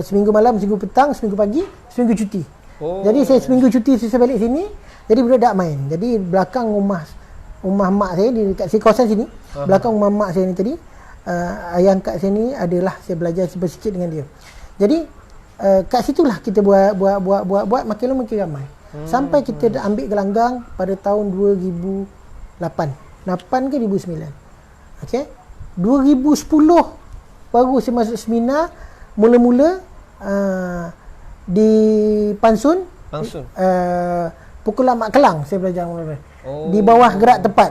seminggu malam, seminggu petang, seminggu pagi, seminggu cuti. Jadi saya seminggu cuti, saya balik sini, jadi budak main. Jadi belakang rumah mak saya di dekat kawasan sini, belakang rumah mak saya ni tadi, ayah angkat saya ni adalah saya belajar sedikit dengan dia. Jadi kat situlah kita buat makin lama makin ramai. Sampai kita dah ambil gelanggang pada tahun 2008. 8 ke 2009. Okey. 2010 baru saya masuk seminar mula-mula di Pansun. Pukul Mak Kelang saya belajar mula-mula. Di bawah gerak tepat.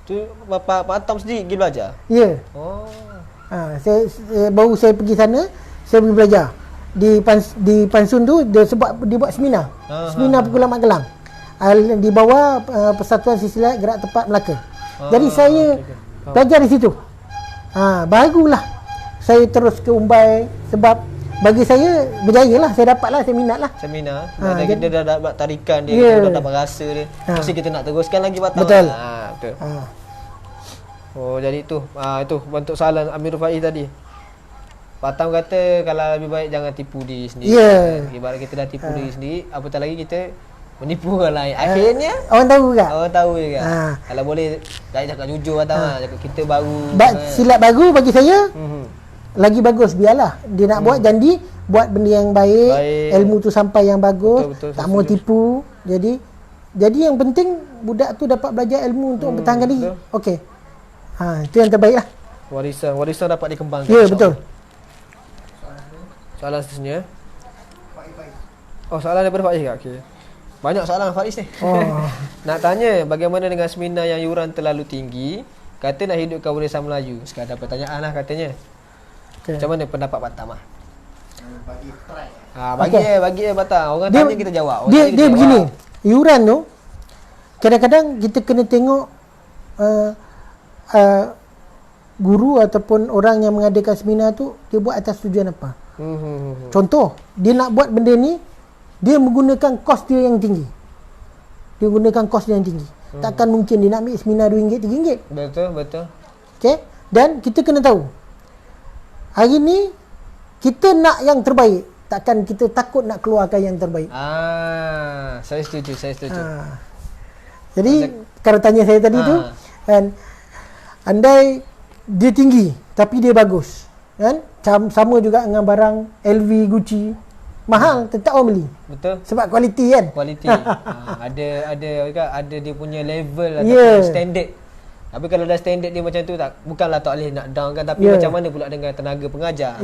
Tu Pak Atam sendiri pergi belajar? Ya. Saya baru saya pergi sana, saya pergi belajar. Di Pansun tu dia buat seminar. Seminar pukul Mak Kelang. Di bawah Persatuan Sisilat Gerak Tepat Melaka. Jadi saya belajar di situ. Barulah saya terus ke Umbai, sebab bagi saya berjaya lah, saya dapat lah, saya minat lah. Seminar. Kita dah dapat tarikan dia, kita dah dapat rasa dia. Mesti kita nak teruskan lagi batang. Betul. Betul. Jadi tu bentuk soalan Amir Faiz tadi. Patam kata kalau lebih baik jangan tipu diri sendiri. Ibarat kita dah tipu diri sendiri, apatah lagi kita menipu orang lain. Akhirnya orang tahu juga. Kalau boleh tak cakap jujur cakap kita baru silat baru bagi saya lagi bagus, biarlah dia nak buat janji buat benda yang baik. Ilmu tu sampai yang bagus, betul, tak mau tipu. Jadi yang penting budak tu dapat belajar ilmu untuk mempertahankan diri. Okey. Itu yang terbaik lah. Warisan dapat dikembangkan. Ya, betul. Soalan seterusnya. Soalan daripada Faiz ke? Okey. Banyak soalan Faiz ni. Nak tanya, bagaimana dengan seminar yang yuran terlalu tinggi? Kata nak hidupkan warisan Melayu. Sekadar pertanyaan lah katanya. Macam mana pendapat Batam? Bagi Batam. Orang tanya kita jawab. Dia begini. Yuran tu kadang-kadang kita kena tengok guru ataupun orang yang mengadakan seminar tu dia buat atas tujuan apa. Contoh, dia nak buat benda ni, dia menggunakan kos dia yang tinggi. Takkan mungkin dia nak ambil seminar RM2, RM3. Betul. Okey? Dan kita kena tahu, hari ni kita nak yang terbaik, takkan kita takut nak keluarkan yang terbaik. Saya setuju. Jadi kalau tanya saya tadi tu kan, andai dia tinggi tapi dia bagus, kan? Sama juga dengan barang LV, Gucci, mahal tetap orang beli. Betul. Sebab kualiti kan. Ada dia punya level atau standard. Tapi kalau dah standard dia macam tu, bukanlah tak boleh nak down kan, tapi macam mana pula dengan tenaga pengajar?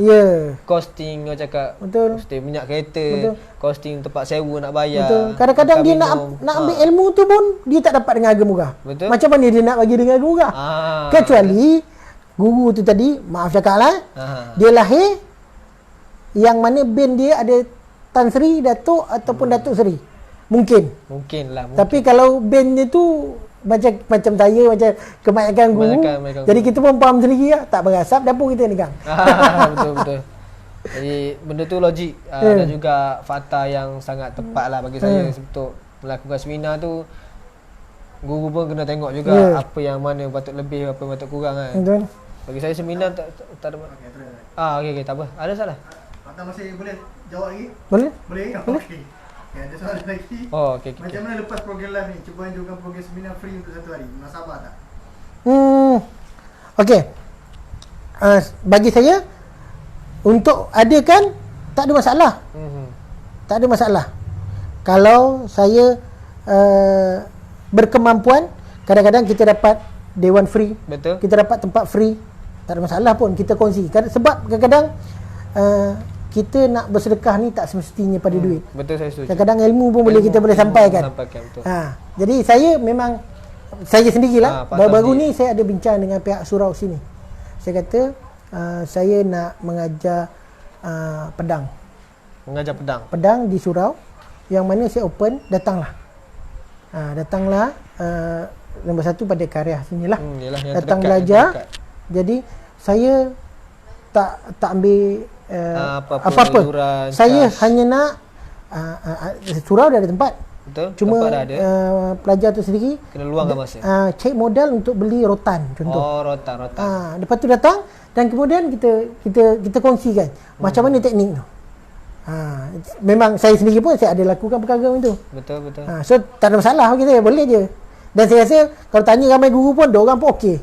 Costing orang cakap. Betul. Costing minyak kereta, costing tempat sewa nak bayar. Betul. Kadang-kadang dia nak ambil ilmu tu pun dia tak dapat dengan harga murah. Betul. Macam mana dia nak bagi dengan harga murah? Kecuali guru tu tadi, maaf cakap lah, dia lahir yang mana band dia ada Tan Sri, Datuk ataupun Datuk Seri. Mungkin lah. Tapi kalau band dia tu macam saya, macam kebanyakan guru, jadi kita pun faham sendiri lah, tak berasap dapur kita ni kan. Betul. Jadi benda tu logik dan juga fakta yang sangat tepat lah bagi saya. Untuk melakukan seminar tu, guru pun kena tengok juga apa yang mana patut lebih, apa yang patut kurang kan. Betul. Bagi saya seminar tak ada. Okey, tak apa. Ada salah? Tam masih boleh jawab lagi? Boleh? Boleh? Boleh. Okey. Ya, ada soalan lagi. Oh, okey okey. Macam mana lepas program live ni? Cuba anjurkan program seminar free untuk 1 hari. Munasabah tak? Okey. Bagi saya untuk adakan tak ada masalah. Tak ada masalah. Kalau saya berkemampuan, kadang-kadang kita dapat dewan free. Betul. Kita dapat tempat free. Tak ada masalah pun kita kongsi. Sebab kadang-kadang kita nak bersedekah ni tak semestinya pada duit. Betul, saya setuju. Kadang-kadang ilmu pun boleh kita boleh sampaikan. Betul. Jadi saya memang saya sendirilah Pak baru-baru Tam ni saya ada bincang dengan pihak surau sini. Saya kata saya nak mengajar pedang. Mengajar pedang. Pedang di surau yang mana saya open, datanglah. Datanglah nombor 1 pada karya sinilah. Yalah, yang Datang terdekat, belajar. yang terdekat. Jadi saya tak ambil apa-apa yuran, saya kas. hanya nak surau dah ada tempat. Betul. Cuma Tempat dah ada. pelajar tu sendiri Kena luangkan masa. cek modal untuk beli rotan contoh. Oh, rotan. Lepas tu datang dan kemudian kita kongsikan macam mana teknik tu. Memang saya sendiri pun saya ada lakukan perkara itu. Betul. So tak ada masalah bagi saya, boleh je. Dan saya rasa kalau tanya ramai guru pun diorang pun okey.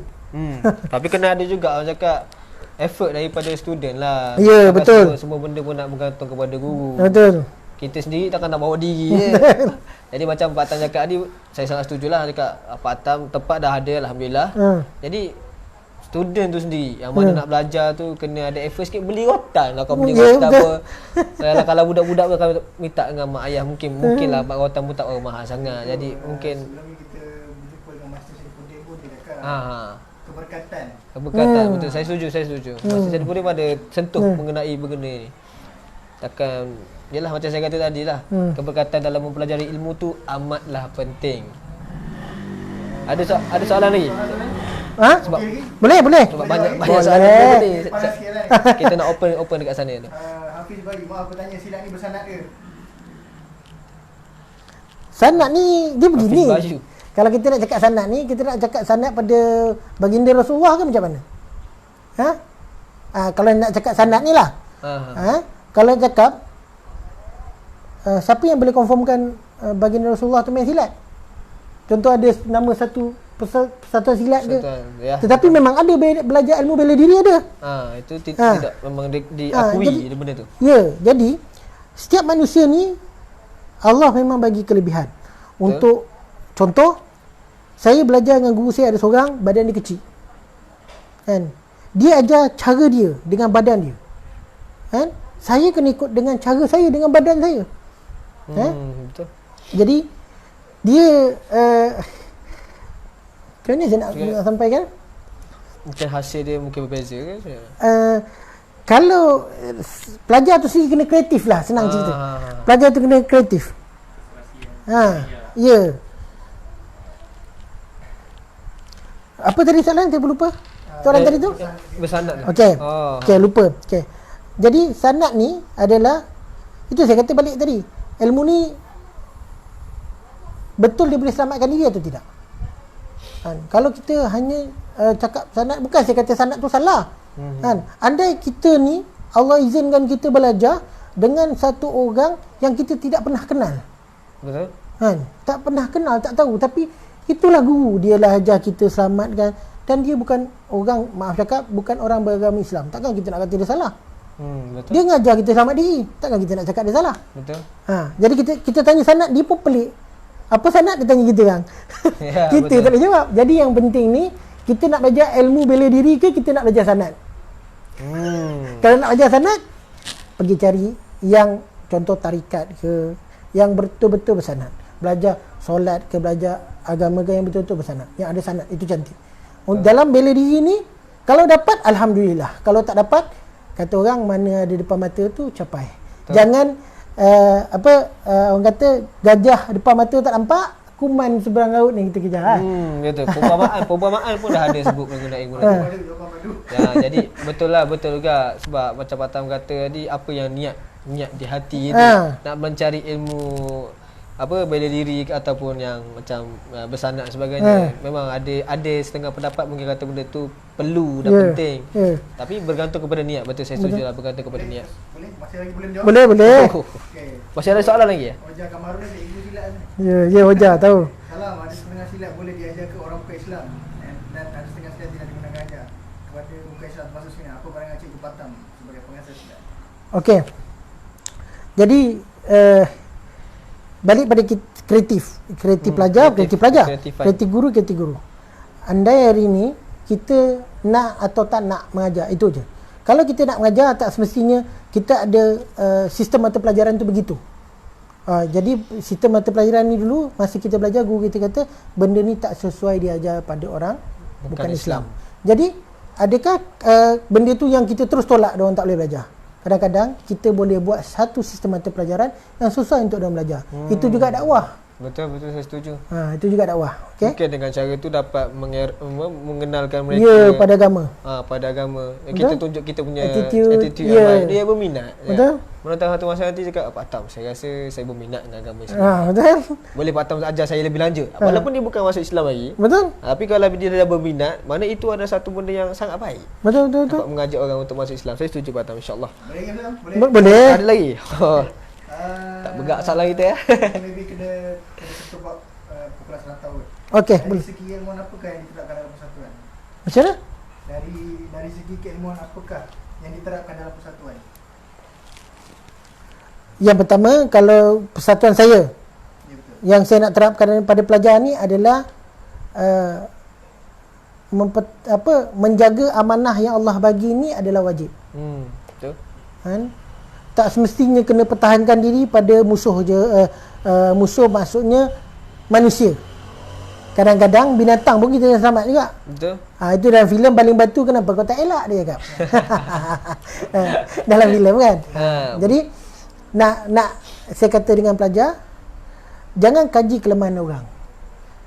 Tapi kena ada juga orang cakap effort daripada student lah. Ya, Takkan betul. Semua benda pun nak bergantung kepada guru. Betul. Kita sendiri takkan nak bawa diri je. Jadi macam Pak Tam cakap tadi, saya sangat setuju lah. Cakap Pak Tam tempat dah ada, Alhamdulillah. Jadi student tu sendiri yang mana nak belajar tu kena ada effort sikit, beli rotan lah. Kau beli rotan apa. Kalau budak-budak tu akan minta dengan mak ayah, mungkinlah rotan pun tak mahal sangat. Jadi mungkin Sebelum ni kita berjumpa dengan Master Saifuddin pun dia cakap keberkatan. Betul, saya setuju. Master Saifuddin pun ada sentuh mengenai benda ni. Takkan, yalah macam saya kata tadi lah, keberkatan dalam mempelajari ilmu tu amatlah penting. Ada soalan lagi? Sebab boleh. Sebab banyak Boleh. soalan ni. Panas sikit lah. Kita nak open dekat sana tu. Hafiz bagi, maaf bertanya, silat ni bersanad ke? Sanad ni dia begini. Hafiz Bayu. Kalau kita nak cakap sanad ni, kita nak cakap sanad pada baginda Rasulullah ke macam mana? Kalau nak cakap sanad ni lah. Kalau cakap siapa yang boleh confirmkan baginda Rasulullah tu main silat? Contoh ada nama satu persatuan silat ke? Ya. Tetapi memang ada belajar ilmu bela diri ada. Itu tidak memang diakui benda tu. Ya, jadi setiap manusia ni Allah memang bagi kelebihan. Untuk contoh, saya belajar dengan guru saya ada seorang badan dia kecil. Kan? Dia ajar cara dia dengan badan dia. Kan? Saya kena ikut dengan cara saya dengan badan saya. Betul. Jadi dia macam mana saya nak sampaikan? Mungkin hasil dia mungkin berbeza ke? Kalau pelajar tu sendiri kena kreatif lah, senang cerita. Pelajar tu kena kreatif. Ya. Apa tadi soalan? Saya lupa. Soalan tadi tu? Bersanad. Okey. Lupa. Okey. Jadi sanad ni adalah, itu saya kata balik tadi, ilmu ni betul dia boleh selamatkan diri atau tidak. Kalau kita hanya cakap sanad, bukan saya kata sanad tu salah. Andai kita ni Allah izinkan kita belajar dengan satu orang yang kita tidak pernah kenal. Betul. Tak pernah kenal, tak tahu, tapi itulah guru, dialah ajar kita selamatkan, dan dia bukan orang, maaf cakap, bukan orang beragama Islam. Takkan kita nak kata dia salah. Betul. Dia ngajar kita selamat diri, takkan kita nak cakap dia salah. Betul. Jadi kita tanya sanad, dia pun pelik. Apa sanad, dia tanya kita kan. Ya, kita betul. tak boleh jawab. Jadi yang penting ni, kita nak belajar ilmu bela diri ke kita nak belajar sanad? Kalau nak belajar sanad, pergi cari yang contoh tarikat ke, yang betul-betul bersanad. Belajar solat ke, belajar agama ke yang betul-betul bersanad, yang ada sanad, itu cantik. Dalam bela diri ni, kalau dapat alhamdulillah, kalau tak dapat, kata orang mana ada depan mata tu capai. Jangan orang kata gajah depan mata tak nampak, kuman seberang laut ni kita kejar. Betul. Perumpamaan pun dah ada sebut mengenai Madu. Ya, jadi betul juga sebab macam Pak Tam kata tadi, apa yang niat di hati tu nak mencari ilmu bela diri ataupun yang macam bersanad dan sebagainya, memang ada setengah pendapat mungkin kata benda tu perlu dan penting. Tapi bergantung kepada niat. Betul, saya setuju lah, bergantung kepada niat. Boleh? Masih lagi boleh menjawab? Boleh. Okey. Masih ada soalan lagi ya? Wajah Kamarul ni ilmu silat ni. Ya, Wajah tahu. Salam, ada setengah silat boleh diajar ke orang bukan Islam dan ada setengah silat tidak digunakan ajar kepada bukan Islam masuk sini. Apa pandangan Cikgu Patam sebagai pengasas silat? Okey. Jadi balik pada kreatif pelajar, kreatif guru. Andai hari ni kita nak atau tak nak mengajar, itu je. Kalau kita nak mengajar, tak semestinya kita ada sistem mata pelajaran tu begitu. Jadi sistem mata pelajaran ni dulu masa kita belajar, guru kita kata benda ni tak sesuai diajar pada orang bukan Islam. Jadi adakah benda tu yang kita terus tolak dia orang tak boleh belajar? Kadang-kadang kita boleh buat satu sistem mata pelajaran yang sesuai untuk dia belajar. Itu juga dakwah. Betul, saya setuju. Itu juga dakwah. Okay? Mungkin dengan cara tu dapat mengenalkan mereka pada agama. Pada agama. Kita tunjuk kita punya attitude yang baik. Dia berminat. Betul. Mana tahu satu masa nanti cakap, Pak Tam, saya rasa saya berminat dengan agama Islam. Betul. Boleh Pak Tam ajar saya lebih lanjut. Walaupun dia bukan masuk Islam lagi. Betul. Tapi kalau dia dah berminat, mana itu adalah satu benda yang sangat baik. Betul. Dapat mengajak orang untuk masuk Islam. Saya setuju Pak Tam, insya-Allah. Boleh ke Islam? Boleh. Ada lagi? Tak begak salah kita ya. Maybe kena sebab populasi rantau. Okey, Dari boleh. segi keilmuan apakah yang diterapkan dalam persatuan? Macam mana? Dari segi keilmuan apakah yang diterapkan dalam persatuan? Yang pertama, kalau persatuan saya, Ya betul. yang saya nak terapkan pada pelajar ni adalah menjaga amanah yang Allah bagi ni adalah wajib. Betul. Kan? Tak semestinya kena pertahankan diri pada musuh je. Musuh maksudnya manusia. Kadang-kadang binatang pun kita selamat juga. Betul. Itu dalam filem Baling Batu, kenapa kau tak elak, dia cakap. Dalam filem kan. Jadi nak saya kata dengan pelajar, jangan kaji kelemahan orang,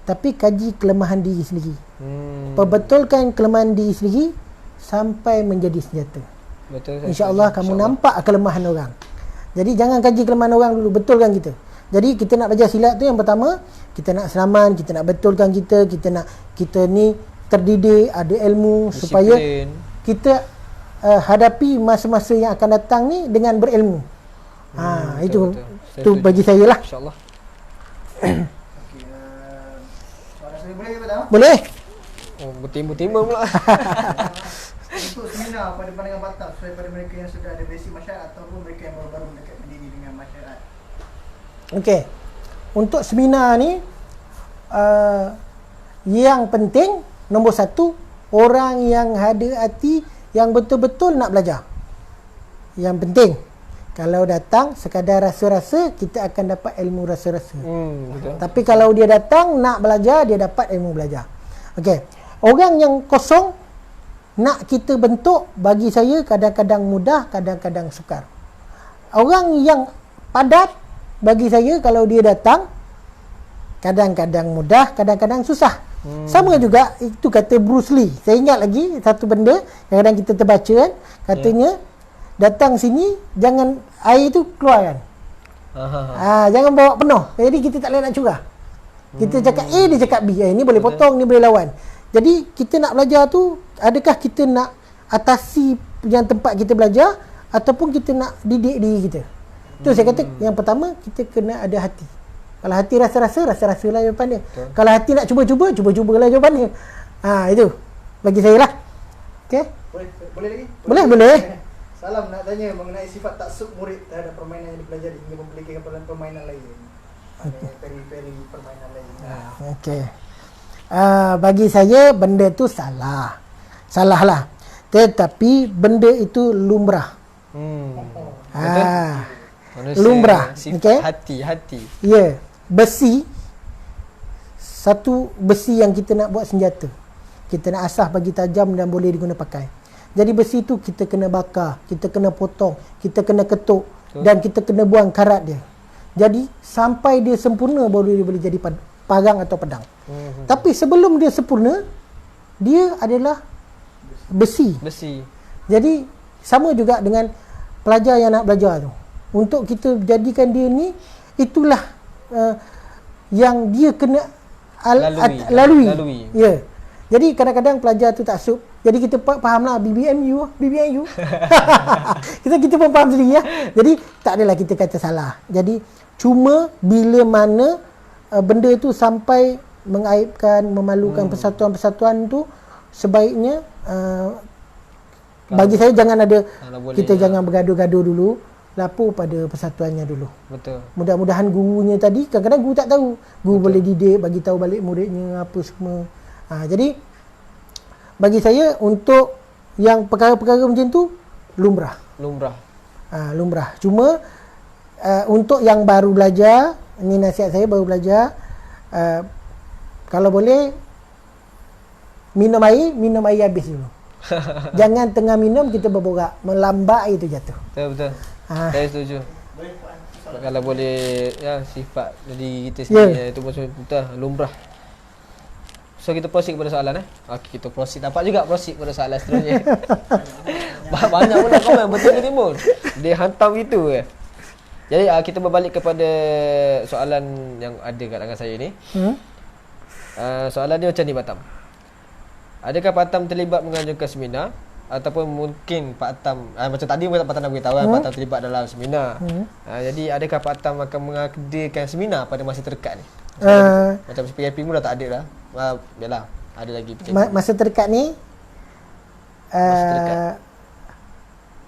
tapi kaji kelemahan diri sendiri. Perbetulkan kelemahan diri sendiri sampai menjadi senjata. Betul. InsyaAllah kamu nampak kelemahan orang. Jadi jangan kaji kelemahan orang dulu, betulkan kita. Jadi kita nak belajar silat tu, yang pertama kita nak selaman, kita nak betulkan kita ni terdidik, ada ilmu, disiplin, supaya kita hadapi masa-masa yang akan datang ni dengan berilmu. Betul. Itu bagi saya lah. InsyaAllah. Okey, soalan saya boleh ke Pak? Boleh. Bertimbul-timbul pula. Untuk seminar pada pandangan Pak Tam, sesuai pada mereka yang sudah ada basic masyarakat ataupun mereka yang baru-baru mendekatkan diri dengan masyarakat. Okey. Untuk seminar ni yang penting nombor satu, orang yang ada hati yang betul-betul nak belajar. Yang penting. Kalau datang sekadar rasa-rasa, kita akan dapat ilmu rasa-rasa. Betul. Tapi kalau dia datang nak belajar, dia dapat ilmu belajar. Okey. Orang yang kosong nak kita bentuk, bagi saya kadang-kadang mudah, kadang-kadang sukar. Orang yang padat, bagi saya kalau dia datang kadang-kadang mudah, kadang-kadang susah. Sama juga itu kata Bruce Lee. Saya ingat lagi satu benda yang kadang kita terbaca kan, katanya datang sini jangan air tu keluarkan. Jangan bawa penuh. Jadi kita tak boleh nak curah. Kita cakap A, dia cakap B. Ni boleh potong, ni boleh lawan. Jadi kita nak belajar tu, adakah kita nak atasi yang tempat kita belajar ataupun kita nak didik diri kita. Tu saya kata yang pertama, kita kena ada hati. Kalau hati rasa-rasa lah jawapan dia. Kalau hati nak cuba-cubalah jawapan dia. Itu bagi saya lah. Okey? Boleh lagi? Boleh. Salam nak tanya mengenai sifat taksub murid terhadap permainan yang dipelajari hingga memiliki permainan lain. Peri-peri permainan lain. Okey. Bagi saya benda tu salah lah, tetapi benda itu lumrah. Lumrah. Okay? Hati. Ya, besi, satu besi yang kita nak buat senjata, kita nak asah bagi tajam dan boleh diguna pakai. Jadi besi tu kita kena bakar, kita kena potong, kita kena ketuk, dan kita kena buang karat dia. Jadi sampai dia sempurna baru dia boleh jadi parang atau pedang. Tapi sebelum dia sempurna, dia adalah besi. Jadi sama juga dengan pelajar yang nak belajar tu. Untuk kita jadikan dia ni, itulah yang dia kena lalui. Ya. Jadi kadang-kadang pelajar tu tak sup. Jadi kita fahamlah BBMU. kita pun faham sendiri ya. Jadi tak adalah kita kata salah. Jadi cuma bila mana benda tu sampai mengaibkan, memalukan persatuan-persatuan tu, sebaiknya bagi saya jangan ada, kita jangan bergaduh-gaduh dulu, lapor pada persatuannya dulu. Betul. Mudah-mudahan gurunya tadi, kadang-kadang guru tak tahu. Guru boleh didik, bagi tahu balik muridnya apa semua. Jadi bagi saya untuk yang perkara-perkara macam tu lumrah. Lumrah. Cuma untuk yang baru belajar, ini nasihat saya, baru belajar, kalau boleh minum air habis dulu. Jangan tengah minum kita berborak, melambat air tu jatuh. Betul. Saya setuju. Kalau boleh ya, sifat jadi kita sendiri itu macam betul lumrah. So kita proceed kepada soalan Okey, kita proceed. Dapat juga proceed kepada soalan seterusnya. Banyak pula komen betul ke timbul. Dia hantam itu ke. Jadi kita berbalik kepada soalan yang ada kat tangan saya ni. Soalan dia macam ni, Pak Tam. Adakah Pak Tam terlibat menganjurkan seminar ataupun mungkin Pak Tam macam tadi Pak Tam dah beritahu Pak Tam terlibat dalam seminar. Jadi adakah Pak Tam akan mengadakan seminar pada masa terdekat ni? Macam PAP pun dah tak ada dah. Yalah, ada lagi masa terdekat ni.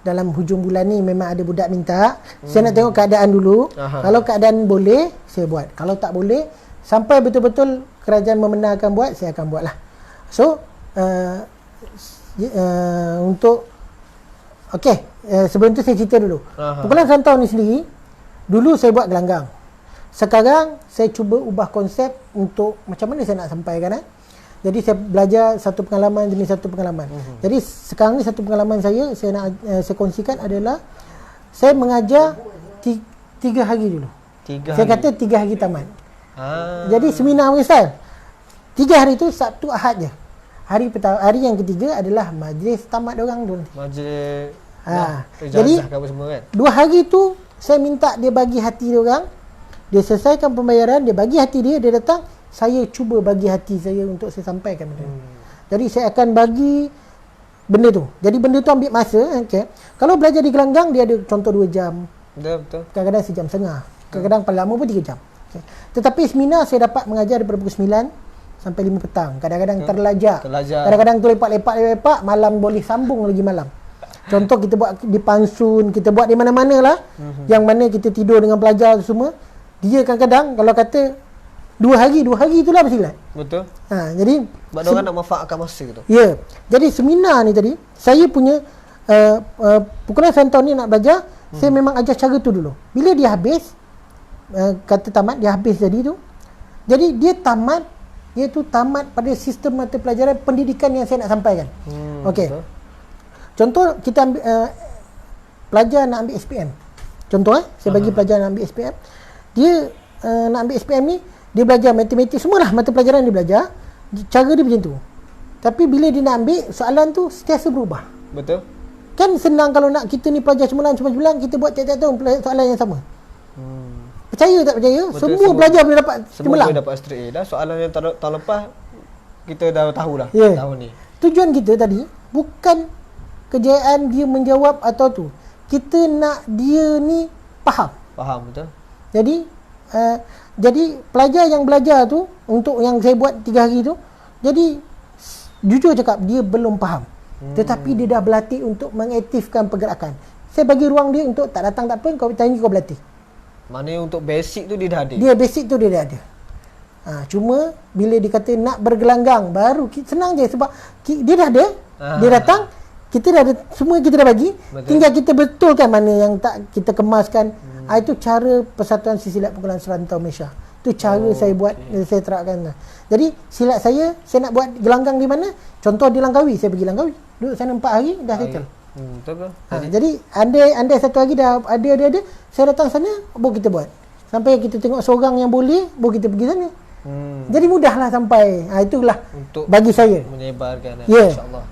Dalam hujung bulan ni memang ada budak minta. Saya nak tengok keadaan dulu. Kalau keadaan boleh, saya buat. Kalau tak boleh, sampai betul-betul kerajaan membenarkan buat, saya akan buat lah. So untuk sebelum tu saya cerita dulu. Pukulan Rantau ni sendiri, dulu saya buat gelanggang. Sekarang saya cuba ubah konsep untuk macam mana saya nak sampaikan. Jadi saya belajar satu pengalaman demi satu pengalaman. Jadi sekarang ni satu pengalaman saya nak saya kongsikan adalah saya mengajar 3 hari dulu. Saya kata 3 hari tamat. Jadi seminar style 3 hari tu Sabtu Ahad je. Hari yang ketiga adalah majlis tamat diorang dulu. Majlis jadi semua kan? 2 hari tu saya minta dia bagi hati diorang. Dia selesaikan pembayaran, dia bagi hati dia datang, saya cuba bagi hati saya untuk saya sampaikan benda. Jadi saya akan bagi benda tu. Jadi benda tu ambil masa. Kalau belajar di gelanggang, dia ada contoh 2 jam. Betul. Kadang-kadang sejam setengah. Kadang-kadang paling lama pun 3 jam. Tetapi seminar saya dapat mengajar daripada pukul 9 sampai 5 petang. Kadang-kadang terlajak. Kadang-kadang tu lepak-lepak, malam boleh sambung lagi malam. Contoh kita buat di Pansun, kita buat di mana-mana lah. Yang mana kita tidur dengan pelajar semua. Dia kadang-kadang kalau kata 2 hari itulah bersilat. Betul. Jadi sebab orang nak manfaatkan masa tu. Ya. Jadi seminar ni tadi, saya punya pukulan Rantau ni nak belajar, saya memang ajar cara tu dulu. Bila dia habis, kata tamat, dia habis tadi tu. Jadi dia tamat, iaitu tamat pada sistem mata pelajaran pendidikan yang saya nak sampaikan. Okey. Contoh kita ambil pelajar nak ambil SPM. Contoh saya bagi pelajar nak ambil SPM. Dia nak ambil SPM ni, dia belajar matematik, semualah mata pelajaran dia belajar. Cara dia macam tu. Tapi bila dia nak ambil, soalan tu sentiasa berubah. Betul. Kan senang kalau nak kita ni pelajar cemerlang, kita buat tiap-tiap tahun soalan yang sama. Percaya tak percaya? Betul, semua pelajar boleh dapat cemerlang. Semua boleh dapat straight A dah. Soalan yang tahun lepas kita dah tahu dah tahun ni. Tujuan kita tadi bukan kejayaan dia menjawab atau tu. Kita nak dia ni faham. Betul. Jadi pelajar yang belajar tu, untuk yang saya buat 3 hari tu, jadi jujur cakap dia belum faham. Tetapi dia dah berlatih untuk mengaktifkan pergerakan. Saya bagi ruang dia untuk tak datang tak apa, kau tanya kau berlatih. Maknanya untuk basic tu dia dah ada. Basic tu dia dah ada. Cuma bila dia kata nak bergelanggang, baru senang je sebab dia dah ada. Dia datang, kita dah ada, semua kita dah bagi. Betul. Tinggal kita betulkan mana yang tak kita kemaskan. Itu cara Persatuan Silat Pukulan Serantau Malaysia. Itu cara saya buat, saya terapkan. Jadi silat saya nak buat gelanggang di mana? Contoh di Langkawi, saya pergi Langkawi. Duduk sana 4 hari, dah settle. Betul ke? Jadi andai satu hari dah ada, saya datang sana, baru kita buat. Sampai kita tengok seorang yang boleh, baru kita pergi sana. Jadi mudahlah sampai. Itulah untuk bagi saya menyebarkan. InsyaAllah.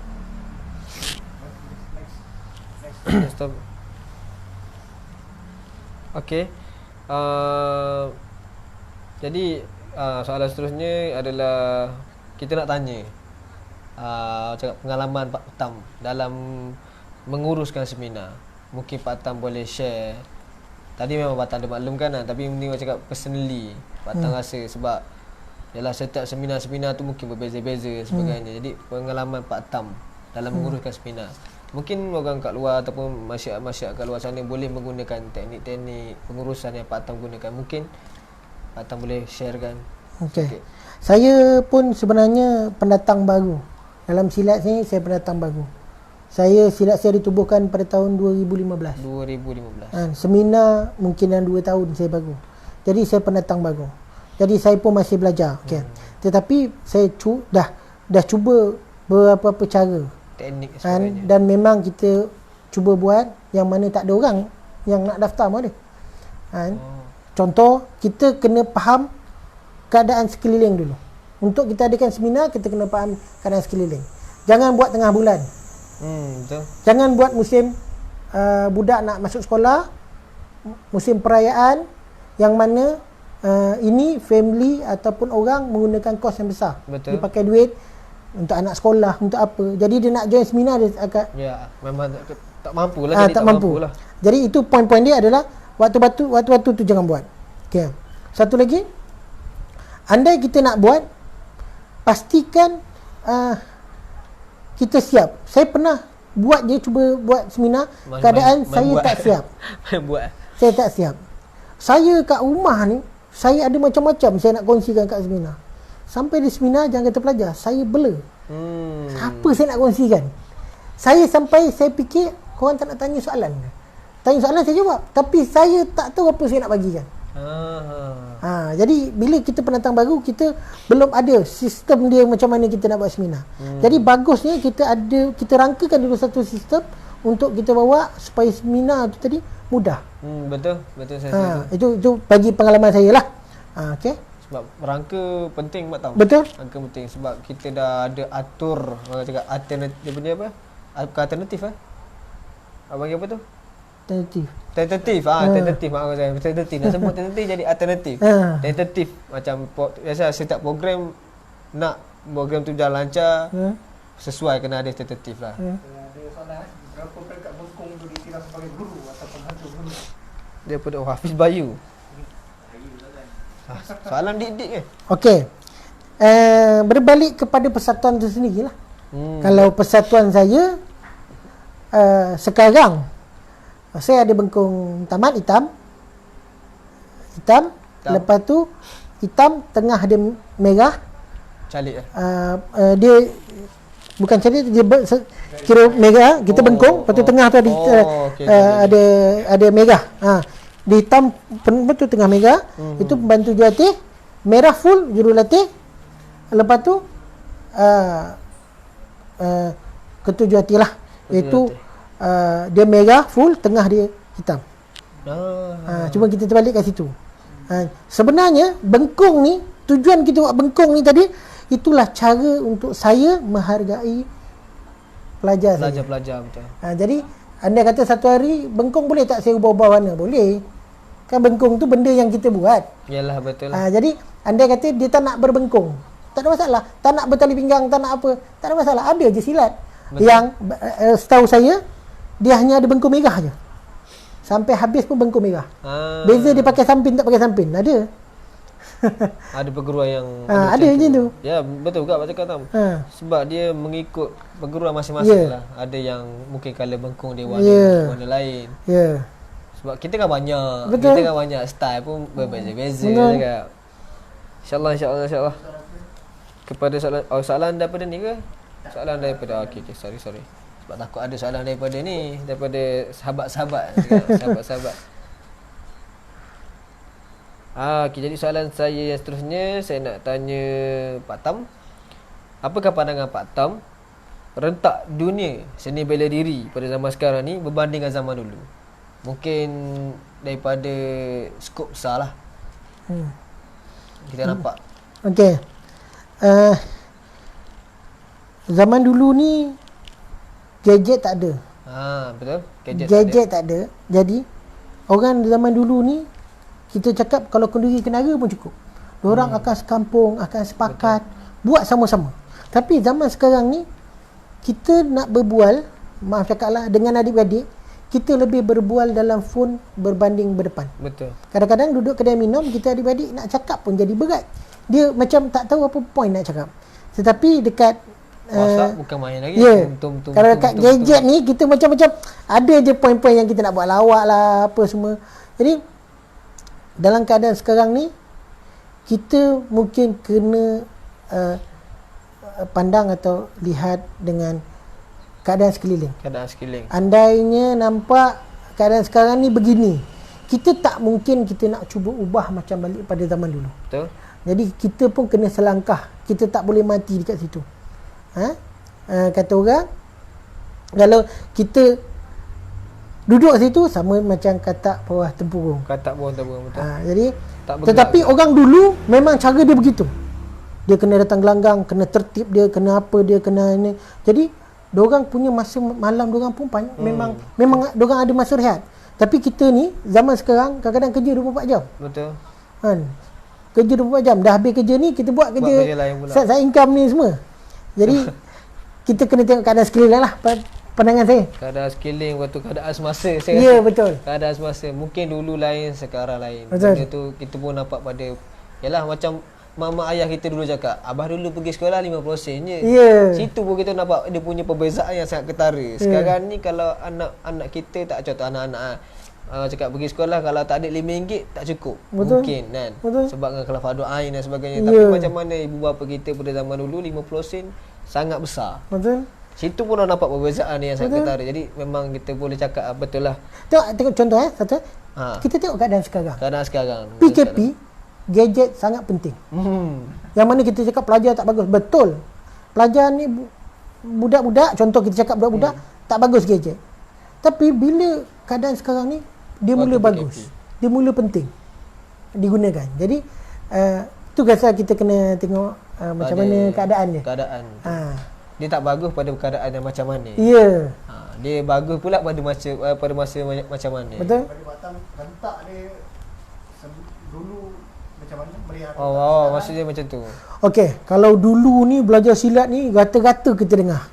Okey. Jadi soalan seterusnya adalah kita nak tanya cakap pengalaman Pak Tam dalam menguruskan seminar. Mungkin Pak Tam boleh share. Tadi memang Pak Tam ada maklumkan lah, tapi ni orang cakap personally Pak Tam rasa sebab yalah setiap seminar-seminar tu mungkin berbeza-beza sebagainya. Jadi pengalaman Pak Tam dalam menguruskan seminar. Mungkin orang kat luar ataupun masyarakat kat luar sana boleh menggunakan teknik-teknik pengurusan yang Pak Tam gunakan. Mungkin Pak Tam boleh sharekan. Okey. Saya pun sebenarnya pendatang baru. Dalam silat ni saya pendatang baru. Silat saya ditubuhkan pada tahun 2015. 2015. Seminar mungkin dalam 2 tahun saya baru. Jadi saya pendatang baru. Jadi saya pun masih belajar. Okey. Tetapi saya dah cuba beberapa cara. Teknik sebagainya. Dan memang kita cuba buat yang mana tak ada orang yang nak daftar pun ada. Contoh, kita kena faham keadaan sekeliling dulu. Untuk kita adakan seminar, kita kena faham keadaan sekeliling. Jangan buat tengah bulan. Betul. Jangan buat musim budak nak masuk sekolah, musim perayaan yang mana ini family ataupun orang menggunakan kos yang besar. Betul. Dia pakai duit untuk anak sekolah, untuk apa. Jadi dia nak join seminar, dia agak memang tak mampulah. tak mampu. Jadi itu poin-poin dia adalah waktu-waktu tu jangan buat. Okey. Satu lagi, andai kita nak buat, pastikan kita siap. Saya pernah cuba buat seminar, keadaan saya tak siap. Saya tak siap. Saya kat rumah ni, saya ada macam-macam saya nak kongsikan kat seminar. Sampai di seminar jangan kata pelajar, saya blur. Apa saya nak kongsikan? Saya fikir korang tak nak tanya soalan. Tanya soalan saya jawab, tapi saya tak tahu apa saya nak bagikan. Jadi bila kita pendatang baru, kita belum ada sistem dia macam mana kita nak buat seminar. Jadi bagusnya kita rangkakan dulu satu sistem untuk kita bawa supaya seminar tu tadi mudah. Betul saya setuju. Itu bagi pengalaman saya lah. Okey. Sebab rangka penting Mak Tam. Betul. Rangka penting sebab kita dah ada atur, orang cakap alternatif, dia punya apa? Alternatif Abang panggil apa tu? Tentatif. Tentatif maksud saya. Tentatif. Nak sebut tentatif jadi alternatif. Tentatif macam biasa setiap program tu jalan lancar, sesuai kena ada tentatif lah. Ada soalan, berapa peringkat bengkung tu dikira sebagai guru ataupun hantu guru? Daripada Hafiz Bayu. Soalan dik-dik ke? Okey. Berbalik kepada persatuan tu sendirilah. Kalau persatuan saya sekarang saya ada bengkung tamat hitam. Lepas tu hitam tengah ada merah. Calik dia bukan calik, dia kira merah, kita bengkung, lepas tu tengah tu ada ada merah. Di hitam betul tengah merah, itu pembantu jurulatih, merah full jurulatih. Lepas tu ketua jurulatih lah. Itu dia merah full, tengah dia hitam. Cuma kita terbalik kat situ. Sebenarnya bengkung ni, tujuan kita buat bengkung ni tadi, itulah cara untuk saya menghargai pelajar betul. Jadi anda kata satu hari bengkung boleh tak saya ubah-ubah warna? Boleh. Kan bengkung tu benda yang kita buat. Yalah, betul lah. Jadi anda kata dia tak nak berbengkung, tak ada masalah. Tak nak bertali pinggang, tak nak apa, tak ada masalah. Ada je silat. Betul. Yang setahu saya dia hanya ada bengkung merah je. Sampai habis pun bengkung merah. Beza dia pakai sampin tak pakai sampin. Ada. Ada perguruan yang ada je tu. Ya, betul juga Pak cakap Tam. Sebab dia mengikut perguruan masing-masing lah. Ada yang mungkin colour bengkung dia warna lain. Sebab kita kan banyak. Betul. Kita kan banyak style pun berbeza-beza juga. InsyaAllah. Kepada soalan daripada ni ke? Soalan daripada okey, sorry. Sebab takut ada soalan daripada ni, daripada sahabat-sahabat. Okay, jadi soalan saya yang seterusnya, saya nak tanya Pak Tam. Apakah pandangan Pak Tam rentak dunia seni bela diri pada zaman sekarang ni berbanding dengan zaman dulu? Mungkin daripada skop besar lah. Kita nampak. Okey. Zaman dulu ni gadget tak ada. Betul. Gadget tak ada. Jadi orang zaman dulu ni, kita cakap kalau kenduri kenara pun cukup. Diorang akan sekampung, akan sepakat, buat sama-sama. Tapi zaman sekarang ni, kita nak berbual, maaf cakaplah, dengan adik-beradik, kita lebih berbual dalam phone berbanding berdepan. Betul. Kadang-kadang duduk kedai minum, kita adik-beradik nak cakap pun jadi berat. Dia macam tak tahu apa point nak cakap. Tetapi dekat WhatsApp bukan main lagi. Ya. Kalau dekat gadget ni, kita macam-macam ada je poin-poin yang kita nak buat lawak lah, apa semua. Jadi dalam keadaan sekarang ni, kita mungkin kena pandang atau lihat dengan keadaan sekeliling. Keadaan sekeliling. Andainya nampak keadaan sekarang ni begini, kita tak mungkin kita nak cuba ubah macam balik pada zaman dulu. Betul. Jadi kita pun kena selangkah. Kita tak boleh mati dekat situ. Kata orang, kalau kita duduk situ sama macam katak bawah tempurung. Katak bawah tempurung, betul. Jadi tak tetapi bergerak. orang dulu memang cara dia begitu. Dia kena datang gelanggang, kena tertib dia, kena apa dia, kena ini. Jadi diorang punya masa malam diorang pun memang diorang ada masa rehat. Tapi kita ni zaman sekarang kadang-kadang kerja 24 jam. Betul. Kan? Kerja 24 jam. Dah habis kerja ni, kita buat kerja lain pula. side income ni semua. Jadi kita kena tengok keadaan sekeliling lah, pandangan saya. Keadaan sekeliling, waktu keadaan semasa saya Ya, rasa. betul. Keadaan semasa. Mungkin dulu lain, sekarang lain. Betul. Benda tu kita pun nampak pada, yalah macam mama ayah kita dulu cakap, abah dulu pergi sekolah 50 sen je. Ya. Situ pun kita nampak dia punya perbezaan yang sangat ketara. Sekarang ni kalau anak kita, tak contoh anak-anak cakap pergi sekolah, kalau tak ada RM5 tak cukup. Betul. Mungkin kan. Betul. Sebab kan kalau fardu ain dan sebagainya. Ya. Tapi macam mana ibu bapa kita pada zaman dulu 50 sen sangat besar. Betul. Situ pun orang nampak perbezaan yang sangat Betul. ketara. Jadi memang kita boleh cakap betul lah. Tengok contoh satu. Kita tengok keadaan sekarang. Keadaan sekarang. PKP, gadget sangat penting. Yang mana kita cakap pelajar tak bagus. Betul. Pelajar ni budak-budak, contoh kita cakap budak-budak tak bagus gadget. Tapi bila keadaan sekarang ni, dia mula bagus. Dia mula penting digunakan. Jadi tu rasa kita kena tengok macam mana keadaan dia. Keadaan. Dia tak bagus pada keadaan yang macam mana. Ya. Dia bagus pula pada masa macam mana. Betul. Pada Batam, rentak dia dulu macam mana melihat. Maksudnya macam tu. Okey, kalau dulu ni belajar silat ni rata-rata kita dengar.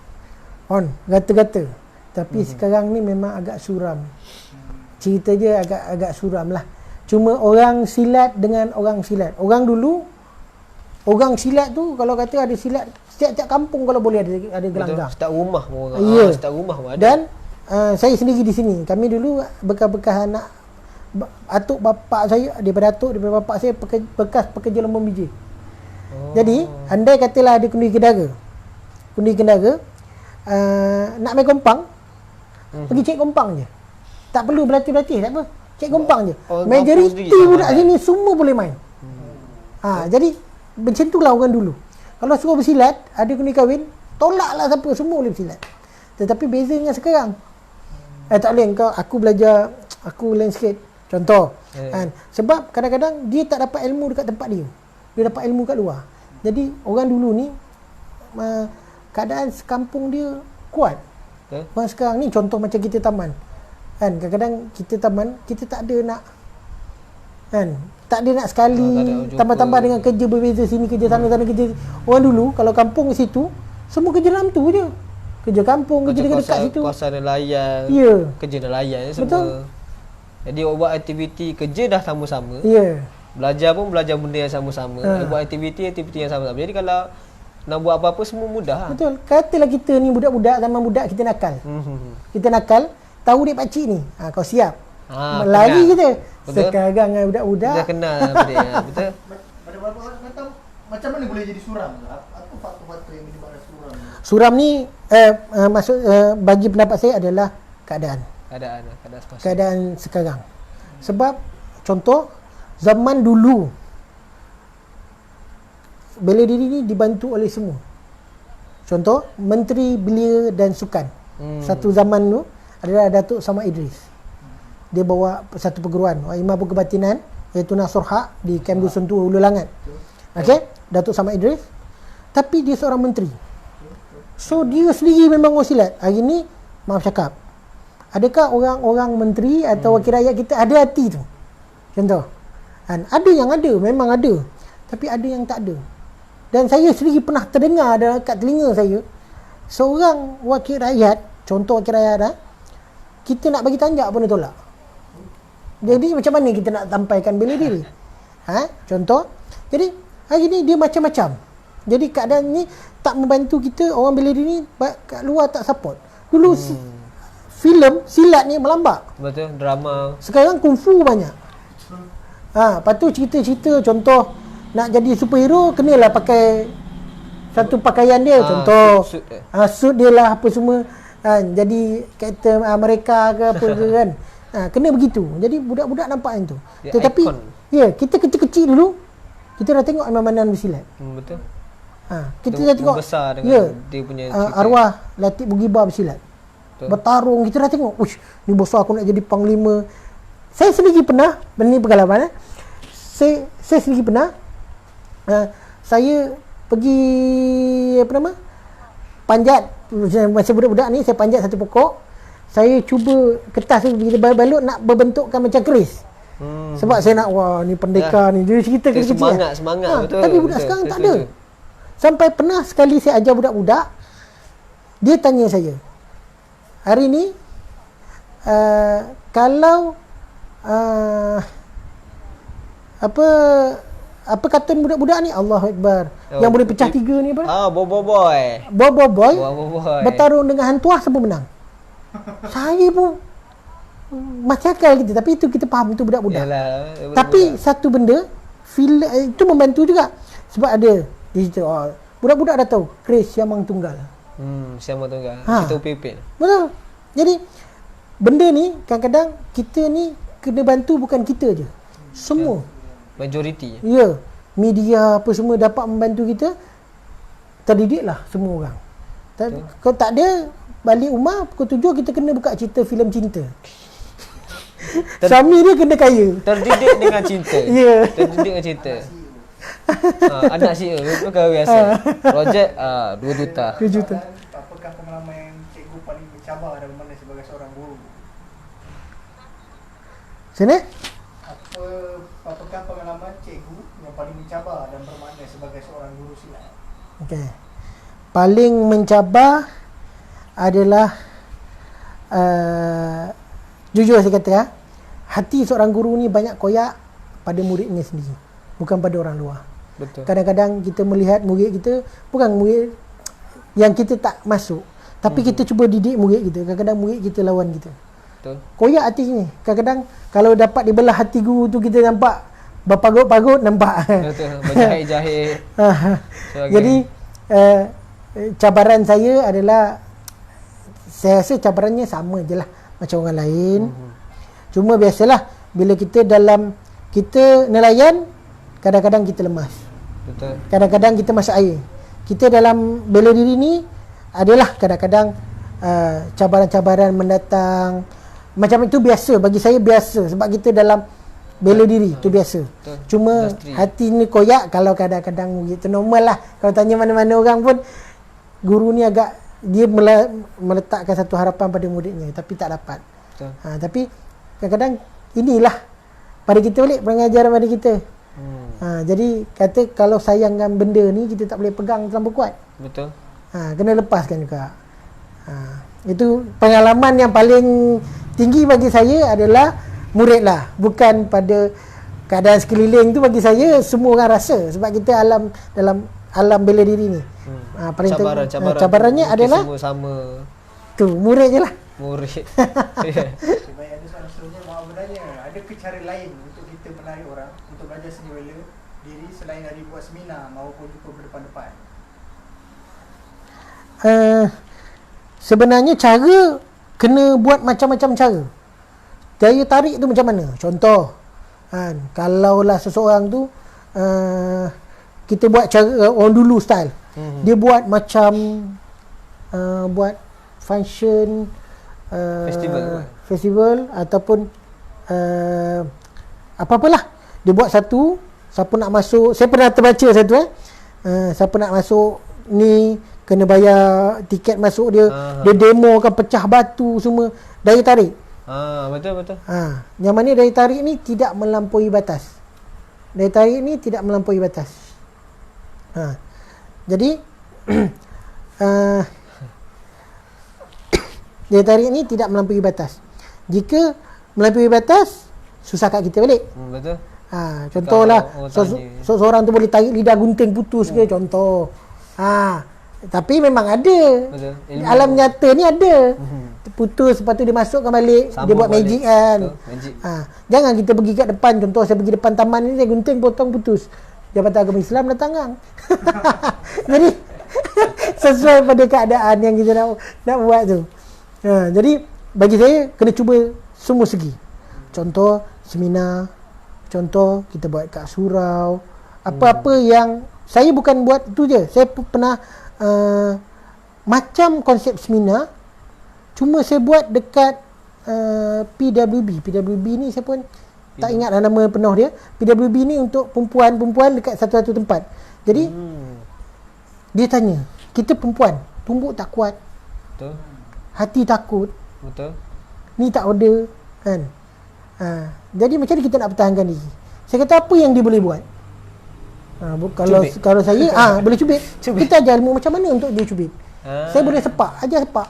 Rata-rata. Tapi sekarang ni memang agak suram. Cerita dia agak suram lah. Cuma orang silat dengan orang silat. Orang dulu, orang silat tu kalau kata ada silat, setiap kampung kalau boleh ada gelanggang. Setiap rumah pun orang. Ya. Setiap rumah pun ada. Dan saya sendiri di sini, kami dulu bekas-bekas anak atuk bapak saya, daripada bapak saya bekas pekerja lombong biji. Jadi andai katalah ada kundi kendara nak main kompang, pergi cek kompang je. Tak perlu berlatih-berlatih, tak apa. Cek kompang je. Majoriti budak sini semua boleh main. Jadi macam itulah orang dulu. Kalau suruh bersilat, ada kundi kahwin, tolaklah siapa, semua boleh bersilat. Tetapi beza dengan sekarang. Tak boleh aku belajar, aku lain sikit. Contoh. Sebab kadang-kadang dia tak dapat ilmu dekat tempat dia. Dia dapat ilmu kat luar. Jadi orang dulu ni keadaan sekampung dia kuat. Orang sekarang ni contoh macam kita taman. Kadang-kadang kita taman, kita tak ada nak tak ada nak sekali tambah-tambah dengan kerja berbeza sini, kerja sana kerja. Orang dulu kalau kampung ke situ, semua kerja dalam tu je. Kerja kampung, kerja dekat situ. Kawasan nelayan. Ya. Kerja nelayan semua. Betul. Jadi buat aktiviti kerja dah sama-sama. Ya. Belajar pun belajar benda yang sama-sama. Buat aktiviti yang sama-sama. Jadi kalau nak buat apa-apa semua mudah. Betul. Katalah kita ni budak-budak, zaman budak kita nakal. Kita nakal, tahu dia pakcik ni. Kau siap. Lari kita. Betul. Sekarang budak-budak Kita kenal dia. Betul. Pada beberapa kata macam mana boleh jadi suram? Apa faktor-faktor yang menyebabkan suram? Suram ni maksud bagi pendapat saya adalah keadaan Keadaan keadaan sekarang. Sebab contoh zaman dulu bela diri ni dibantu oleh semua. Contoh Menteri Belia dan Sukan. Satu zaman tu adalah Datuk Samad Idris. Dia bawa satu perguruan Imam Kebatinan iaitu Nasr Haq di Kem Dusun Tua Hulu Langat. Okey, Datuk Samad Idris. Tapi dia seorang menteri. So dia sendiri memang orang silat. Hari ni maaf cakap, adakah orang-orang menteri atau wakil rakyat kita ada hati tu? Contoh. Ada yang ada, memang ada. Tapi ada yang tak ada. Dan saya sendiri pernah terdengar dekat telinga saya, seorang wakil rakyat, contoh wakil rakyat kita nak bagi tanjak pun dia tolak. Jadi macam mana kita nak sampaikan bela diri? Contoh. Jadi hari ni dia macam-macam. Jadi keadaan ni tak membantu kita, orang bela diri kat luar tak support. Dulu filem silat ni melambak. Betul, drama. Sekarang kungfu banyak. Lepas tu cerita-cerita, contoh nak jadi superhero kenalah pakai satu pakaian dia, contoh suit dia lah apa semua kan, jadi Captain America ke apa ke kan. Kena begitu. Jadi budak-budak nampak yang tu. Tetapi kita kecil-kecil dulu kita dah tengok Aiman bersilat. Betul. Kita dah tengok besar dengan dia punya cerita. Arwah Latif Bugiba bersilat. Betul. Bertarung, kita dah tengok. Uish, ni besar aku nak jadi panglima. Saya sendiri pernah, ini pengalaman saya sendiri pernah saya pergi panjat, masa budak-budak ni saya panjat satu pokok. Saya cuba kertas tu bila balut nak berbentukkan macam keris. Sebab saya nak, wah ni pendekar ni. Dia cerita kecil-kecil. Semangat betul. Tapi budak sekarang tak ada. Sampai pernah sekali saya ajar budak-budak, dia tanya saya, hari ni kalau apa kartun budak-budak ni, Allahu Akbar, yang boleh pecah tiga ni apa? Bobo Boy. Bertarung dengan hantuah, siapa menang? Saya pun macam akal kita, tapi itu kita faham itu budak-budak. Tapi satu benda itu membantu juga. Sebab ada digital, budak-budak dah tahu Chris Siamang Tunggal. Siamang Tunggal. Kita UPP. Betul. Jadi benda ni kadang-kadang kita ni kena bantu, bukan kita je. Semua. Majoriti. Ya. Media apa semua dapat membantu kita. Terdidiklah semua orang. Kalau tak ada, balik rumah pukul 7 kita kena buka cerita filem cinta. Suami dia kena kaya. Terdidik dengan cinta. Ya. Terdidik dengan cinta. Anak CEO itu kalau biasa. Projek 2 juta. 2 juta. Apakah pengalaman yang cikgu paling mencabar dalam mana sebagai seorang guru? Sini? Apakah pengalaman cikgu yang paling mencabar dan bermakna sebagai seorang guru silat? Okey. Paling mencabar adalah jujur saya kata hati seorang guru ni banyak koyak pada muridnya sendiri, bukan pada orang luar. Betul. Kadang-kadang kita melihat murid kita, bukan murid yang kita tak masuk, tapi kita cuba didik murid kita. Kadang-kadang murid kita lawan kita. Betul. Koyak hati ni. Kadang-kadang kalau dapat dibelah hati guru tu, kita nampak berpagut-pagut, nampak. Betul. Berjahit-jahit. Jadi cabaran saya adalah, saya rasa cabarannya sama je lah macam orang lain. Cuma biasalah bila kita dalam kita nelayan, kadang-kadang kita lemas. Betul. Kadang-kadang kita masuk air. Kita dalam bela diri ni adalah kadang-kadang cabaran-cabaran mendatang. Macam itu biasa, bagi saya biasa. Sebab kita dalam bela diri, itu biasa. Betul. Cuma hati ni koyak kalau kadang-kadang gitu. Normal lah. Kalau tanya mana-mana orang pun, guru ni agak, dia meletakkan satu harapan pada muridnya, tapi tak dapat. Tapi kadang-kadang inilah pada kita balik, pengajaran pada kita. Jadi kata kalau sayangkan benda ni, kita tak boleh pegang terlalu kuat. Betul. Kena lepaskan juga. Itu pengalaman yang paling tinggi bagi saya adalah murid lah, bukan pada keadaan sekeliling tu. Bagi saya semua orang rasa, sebab kita dalam alam bela diri ni. Paling cabarannya adalah semua sama. Tu murid je lah. Murid. Baik, ada soalan seterusnya, maaf bertanya, adakah cara lain untuk kita menarik orang untuk belajar seni bela diri selain dari buat seminar maupun jumpa berdepan-depan? Sebenarnya cara kena buat macam-macam cara. Daya tarik tu macam mana? Contoh, kalaulah seseorang tu kita buat cara orang dulu style. Dia buat macam buat function festival ataupun apa-apalah. Dia buat satu, siapa nak masuk, saya pernah terbaca satu siapa nak masuk ni kena bayar tiket masuk dia. Dia demokan pecah batu semua. Daya tarik. Betul. Yang mana daya tarik ni tidak melampaui batas. daya tarik ni tidak melampaui batas. Jadi daya tarik ni tidak melampaui batas. Jika melampaui batas, susah kat kita balik. Betul. Contohlah seorang tu boleh tarik lidah gunting putus ke, contoh. Tapi memang ada. Betul. Alam nyata ni ada. Putus, lepas tu dia masukkan balik, dia buat balik. magic kan. Magic. Jangan kita pergi kat depan, contoh saya pergi depan taman ni, saya gunting potong putus. Jabatan Agama Islam datang kan. Jadi sesuai pada keadaan yang kita nak buat tu. Jadi bagi saya kena cuba semua segi. Contoh seminar, contoh kita buat kat surau, apa-apa yang saya bukan buat tu je. Saya pernah macam konsep seminar, cuma saya buat dekat PWB. PWB ni saya pun tak ingat lah nama penuh dia. PWB ni untuk perempuan-perempuan dekat satu-satu tempat. Jadi dia tanya, kita perempuan, tumbuk tak kuat, Betul. hati takut, Betul. ni tak order kan. Jadi macam mana kita nak pertahankan diri? Saya kata apa yang dia boleh buat? Kalau saya boleh cubit. Kita ajar ilmu macam mana untuk dia cubit. Saya boleh sepak, ajar sepak.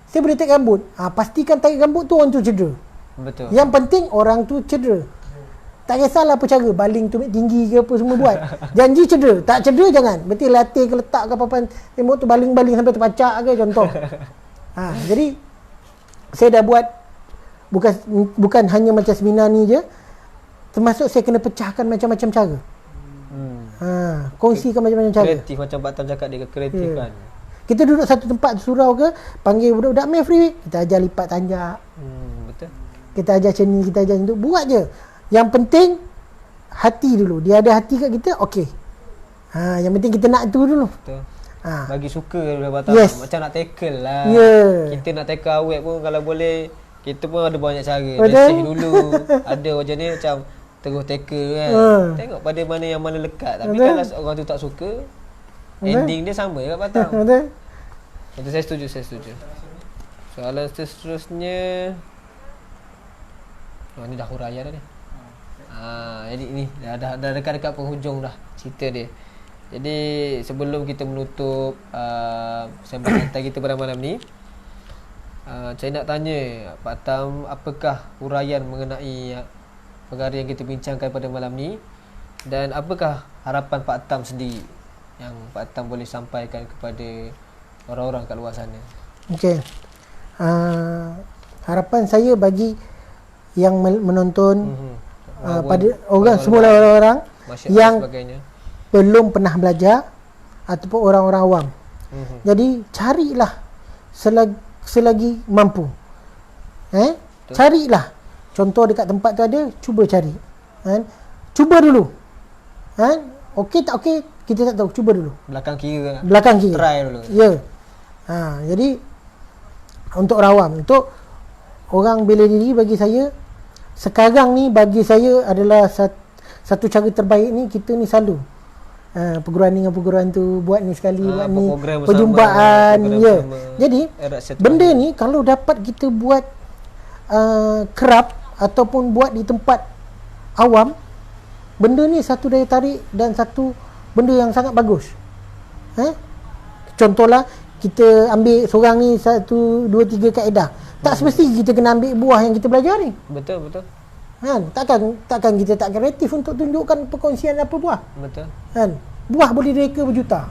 Saya boleh tarik rambut. Pastikan tarik rambut tu orang tu cedera. Betul. Yang penting orang tu cedera. Tak kisahlah apa cara, baling tumit tinggi ke apa semua buat. Janji cedera. Tak cedera jangan. Berarti latih ke letak ke papan remote tu baling-baling sampai terpacak ke, contoh. Jadi saya dah buat bukan hanya macam seminar ni je, termasuk saya kena pecahkan macam-macam cara. Kongsikan macam-macam cara. Kreatif macam Pak Tam cakap, dia kreatif kan. Kita duduk satu tempat surau ke, panggil budak-budak main free, kita ajar lipat tanjak. Betul. Kita ajar macam ni, kita ajar macam tu. Buat je. Yang penting hati dulu. Dia ada hati kat kita, okey. Yang penting kita nak tu dulu. Betul. Bagi suka dulu Pak Tam. Yes. Macam nak tackle lah. Kita nak tackle awet pun kalau boleh, kita pun ada banyak cara. Lesih dulu. Ada macam ni macam terus tackle kan. Tengok pada mana yang mana lekat. Tapi kalau orang tu tak suka, ending dia sama je kat Pak Tam. Betul, saya setuju. Soalan seterusnya, ni dah huraian dah ni. Jadi ni dah dekat-dekat penghujung dah cerita dia. Jadi sebelum kita menutup sembang santai kita pada malam ni, saya nak tanya Pak Tam, apakah huraian mengenai perkara yang kita bincangkan pada malam ni, dan apakah harapan Pak Tam sendiri yang Pak Tam boleh sampaikan kepada orang-orang kat luar sana? Okey. Harapan saya bagi yang menonton, pada orang, semua orang-orang yang belum pernah belajar ataupun orang-orang awam. Jadi carilah selagi mampu. Carilah. Contoh dekat tempat tu ada, cuba cari. Cuba dulu. Okey tak okey, kita tak tahu, cuba dulu. Belakang kiri. Try dulu. Ya. Jadi untuk orang awam, untuk orang bela diri, bagi saya sekarang ni, bagi saya adalah satu cara terbaik ni. Kita ni selalu perguruan ni dengan perguruan tu buat ni sekali, buat ni perjumpaan. Jadi benda ni kalau dapat kita buat kerap ataupun buat di tempat awam, benda ni satu daya tarik dan satu benda yang sangat bagus. Contohlah kita ambil seorang ni 1, 2, 3 kaedah. Tak semesti kita kena ambil buah yang kita belajar ni. Betul. Takkan kita tak kreatif untuk tunjukkan perkongsian apa buah. Betul. Buah boleh direka berjuta.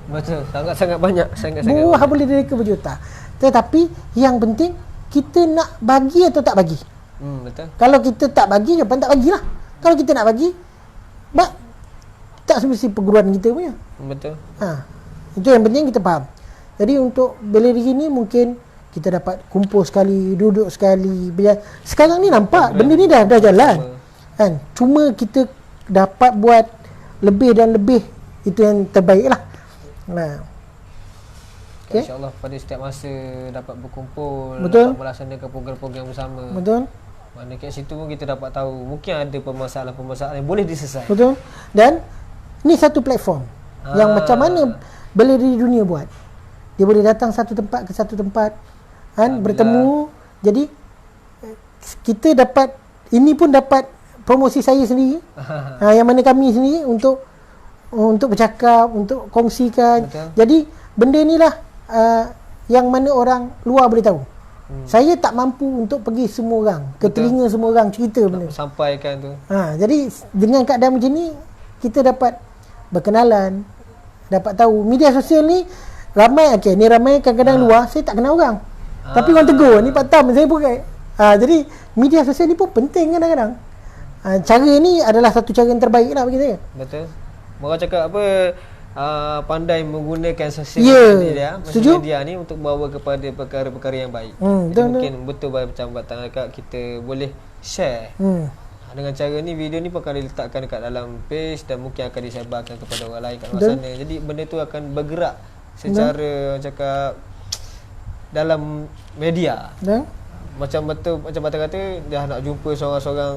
Betul. Sangat banyak. Buah boleh direka berjuta. Tetapi yang penting kita nak bagi atau tak bagi. Betul. Kalau kita tak bagi, jawapan tak bagilah. Kalau kita nak bagi, tak semesti perguruan kita punya. Betul. Itu yang penting kita faham. Jadi untuk bela diri ni mungkin kita dapat kumpul sekali, duduk sekali. Sekarang ni nampak benda ni dah jalan. Cuma kita dapat buat lebih dan lebih, itu yang terbaik lah. Okay. InsyaAllah pada setiap masa dapat berkumpul, Betul. dapat melaksanakan program-program bersama. Betul. Mana kat situ pun kita dapat tahu mungkin ada permasalahan-permasalahan yang boleh diselesaikan. Betul. Dan ni satu platform yang macam mana bela diri dunia buat. Dia boleh datang satu tempat ke satu tempat, bertemu. Jadi kita dapat, ini pun dapat promosi saya sendiri. Yang mana kami sendiri untuk bercakap, untuk kongsikan. Betul. Jadi benda ni lah yang mana orang luar boleh tahu. Saya tak mampu untuk pergi semua orang, ke Betul. telinga semua orang cerita benda. Sampaikan tu. Jadi dengan keadaan macam ni kita dapat berkenalan, dapat tahu media sosial ni ramai. Okey, ni ramai kadang-kadang luar saya tak kenal orang. Tapi orang tegur ni Pak Tam saya pakai. Jadi media sosial ni pun penting kadang-kadang. Cara ni adalah satu cara yang terbaik lah bagi saya. Betul. Orang cakap apa, pandai menggunakan sosial media, setuju? media ni untuk bawa kepada perkara-perkara yang baik. Jadi betul, mungkin betul macam Batang cakap, kita boleh share. Dengan cara ni, video ni pun akan diletakkan dekat dalam page dan mungkin akan disebarkan kepada orang lain kat luar sana. Jadi benda tu akan bergerak secara cakap dalam media. Macam betul, macam Batang kata, dah nak jumpa seorang-seorang.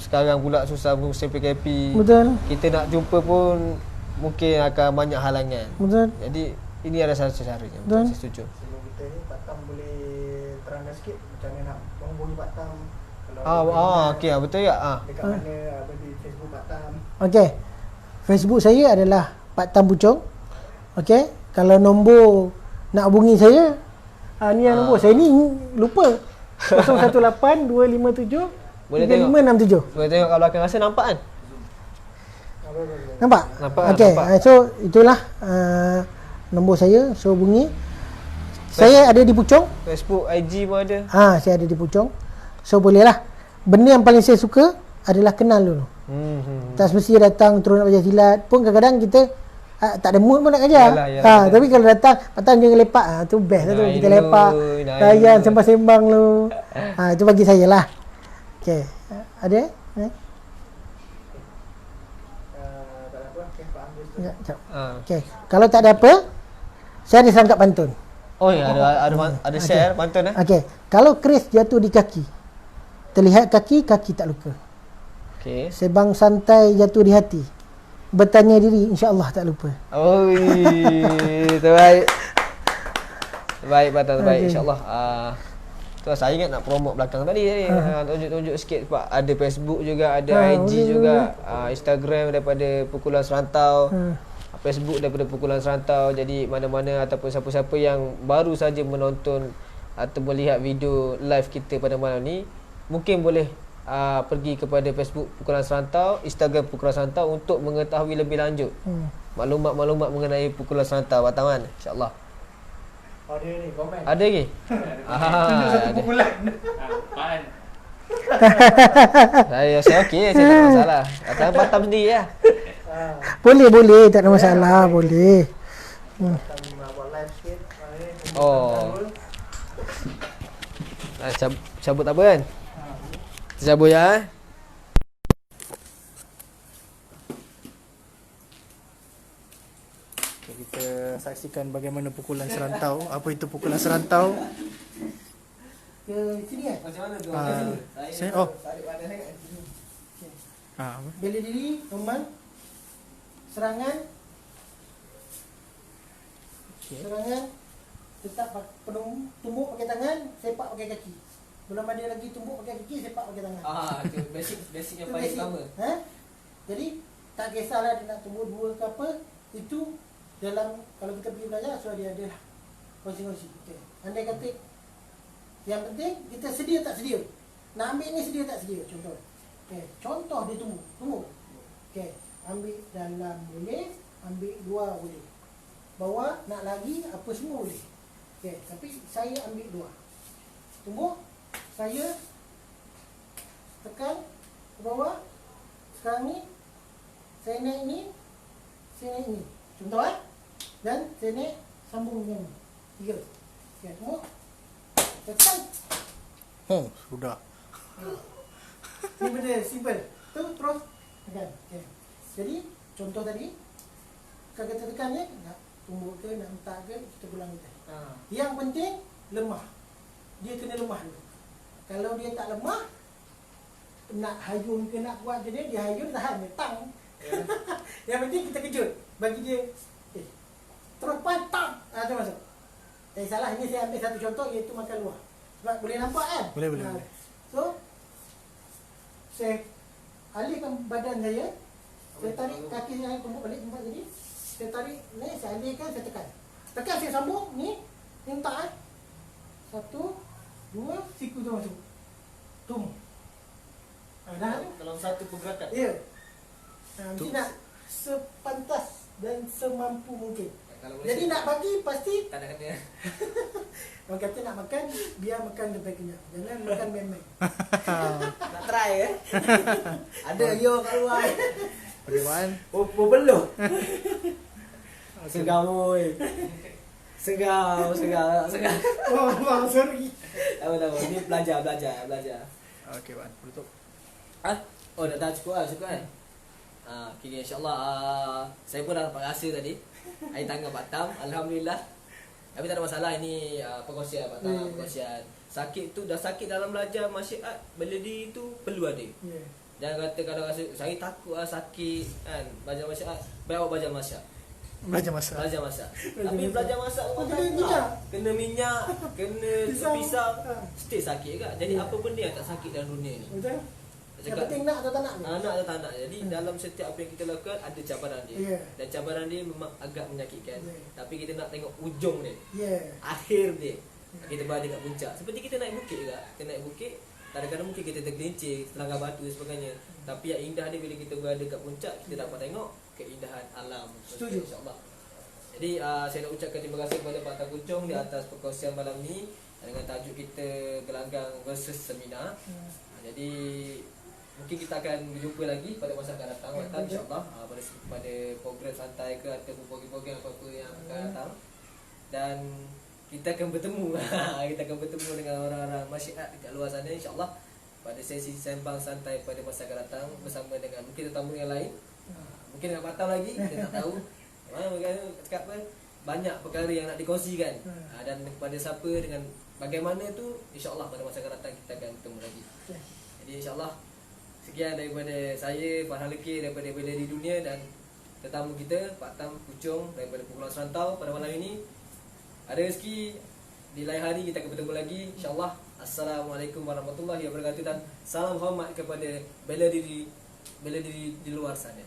Sekarang pula susah musim PKP. Betul. Kita nak jumpa pun mungkin akan banyak halangan. Betul. Jadi ini adalah salah satu caranya. Betul. Saya setuju. Sebelum kita ni, Pak Tam boleh terangkan sikit macam mana nak menghubungi Pak Tam. Okey, betul ya. Dekat mana, apa di Facebook Pak Tam. Okey. Facebook saya adalah Pak Tam Puchong. Okey. Kalau nombor nak hubungi saya, ni yang nombor. Saya ni lupa. 018 257 Boleh 3567. Boleh tengok kat belakang, rasa nampak kan? Nampak? Okey. So itulah nombor saya. So hubungi. Saya ada di Puchong. Facebook, IG pun ada. Saya ada di Puchong. So bolehlah. Benda yang paling saya suka adalah kenal dulu. Tak semestinya datang terus nak belajar silat. Pun kadang-kadang kita tak ada mood pun nak ajar. Yalah. Tapi kalau datang jangan lepak. Tu best lah tu. Kita lepak, layan, sembang-sembang lu. Itu bagi saya lah. Okey. Ada? Tak ada apa, Pak ambil tu. Sekejap. Okey. Kalau tak ada apa, saya ada serangkap pantun. Oh ya, ada share pantun Okey. Kalau keris jatuh di kaki, terlihat kaki tak luka. Okey. Sebang santai jatuh di hati, bertanya diri, insya-Allah tak lupa. Terbaik. Terbaik Batang, terbaik. InsyaAllah. Tu saya ingat nak promote belakang tadi. Tunjuk-tunjuk sikit sebab ada Facebook juga, ada IG juga, Instagram daripada Pukulan Serantau. Facebook daripada Pukulan Serantau. Jadi mana-mana ataupun siapa-siapa yang baru saja menonton atau melihat video live kita pada malam ni, mungkin boleh pergi kepada Facebook Pukulan Serantau, Instagram Pukulan Serantau untuk mengetahui lebih lanjut maklumat-maklumat mengenai Pukulan Serantau Batam, insya-Allah. Ada ni komen. Ada lagi? Tunjuk satu pukulan. Saya okey, saya tak ada masalah. Datang Batam sendiri lah. Boleh, tak ada masalah, boleh. Buat live sikit. Cabut apa kan? Kita cabut ya. Kita saksikan bagaimana pukulan serantau. Apa itu pukulan serantau? Ke sini kan? Macam mana tu? Bela diri, tumbang. Serangan. Serangan. Tetap penuh tumbuk pakai tangan, sepak pakai kaki. Belum ada lagi tumbuk pakai kaki, sepak pakai tangan. Itu basic yang paling utama. Jadi tak kisahlah dia nak tumbuk dua ke apa, itu dalam kalau kita pergi belajar sudah dia ada lah kongsi-kongsi. Okey. Andai kata yang penting kita sedia tak sedia. Nak ambil ni sedia tak sedia, contoh. Okey, contoh dia tumbuk. Okey, ambil dalam boleh, ambil luar boleh. Bawah nak lagi apa semua boleh. Okey, tapi saya ambil luar. Tumbuk, saya tekan ke bawah. Sekarang ni saya naik ni, saya naik ni. Contoh dan saya naik sambung dengan ni. 3. Okey, tumbuk. Tekan. Sudah. Ini benda simple. Tu terus tekan. Okey. Jadi contoh tadi kalau kita tekan ni nak tumbuk ke nak hentak ke kita pulang kita. Yang penting lemah. Dia kena lemah dulu. Kalau dia tak lemah, nak hayun ke nak buat je dia hayun tahan dia tang. Yang penting kita kejut bagi dia terus pantang. Tu masuk. Tak salah, ini saya ambil satu contoh iaitu makan luar. Sebab boleh nampak kan? Boleh. So saya alihkan badan saya tarik kaki saya tumbuk balik tempat tadi, saya tarik ni, saya alihkan, saya tekan, saya sambung ni, tak satu, dua, siku tu masuk, tum. Dah tu. Dalam satu pergerakan. Ya. Mesti nak sepantas dan semampu mungkin. Jadi nak bagi pasti tak nak kena. orang kata nak makan, biar makan sampai kenyang. Jangan makan main-main. Nak try Ada yo kat luar. Bagaimana? Oh belum. Segar oi. Segar. Oh, sorry. Tahu. Ini belajar. Okey, Wan. Tutup. Oh dah cukup kan. Okay, insyaAllah saya pun dah dapat rasa tadi. Air tangan Pak Tam, alhamdulillah. Tapi tak ada masalah, ini perkongsian Pak Tam, perkongsian. Sakit tu dah sakit dalam belajar masyarakat, bela diri tu perlu ada. Jangan kata kalau rasa saya takut sakit kan, belajar masyarakat, baik awak belajar masak. Belajar masak. Tapi belajar masak kena minyak, kena pisau, still sakit juga. Jadi apa benda yang tak sakit dalam dunia ni? Betul. Yang penting nak atau tak nak. Nak atau tak nak. Jadi dalam setiap apa yang kita lakukan ada cabaran dia. Dan cabaran dia memang agak menyakitkan. Tapi kita nak tengok ujung dia. Akhir dia. Kita berada kat puncak. Seperti kita naik bukit juga. Kita naik bukit, kadang-kadang mungkin kita tergelincir, terlanggar batu dan sebagainya. Tapi yang indah dia bila kita berada kat puncak, kita dapat tengok keindahan alam. Setuju. InsyaAllah. Jadi saya nak ucapkan terima kasih kepada Pak Tan Kuchong di atas perkongsian malam ni dengan tajuk kita gelanggang versus seminar. Jadi mungkin kita akan berjumpa lagi pada masa akan datang, insyaAllah, pada program santai ke ataupun program apa-apa yang akan datang. Dan kita akan bertemu dengan orang-orang masyarakat dekat luar sana, insyaAllah, pada sesi sembang santai pada masa akan datang bersama dengan mungkin tetamu yang lain, mungkin dengan Batam lagi, kita tak tahu. Cakap apa, banyak perkara yang nak dikongsikan, dan kepada siapa dengan bagaimana tu, insyaAllah pada masa akan datang kita akan bertemu lagi. Jadi insyaAllah sekian daripada saya, Farhan Lekir daripada Bela Diri Dunia, dan tetamu kita Pak Tan Kuchong daripada Pukulan Serantau pada malam ini. Ada rezeki di lain hari kita akan bertemu lagi, insyaAllah. Assalamualaikum warahmatullahi wabarakatuh, dan salam hormat kepada bela diri di luar sana.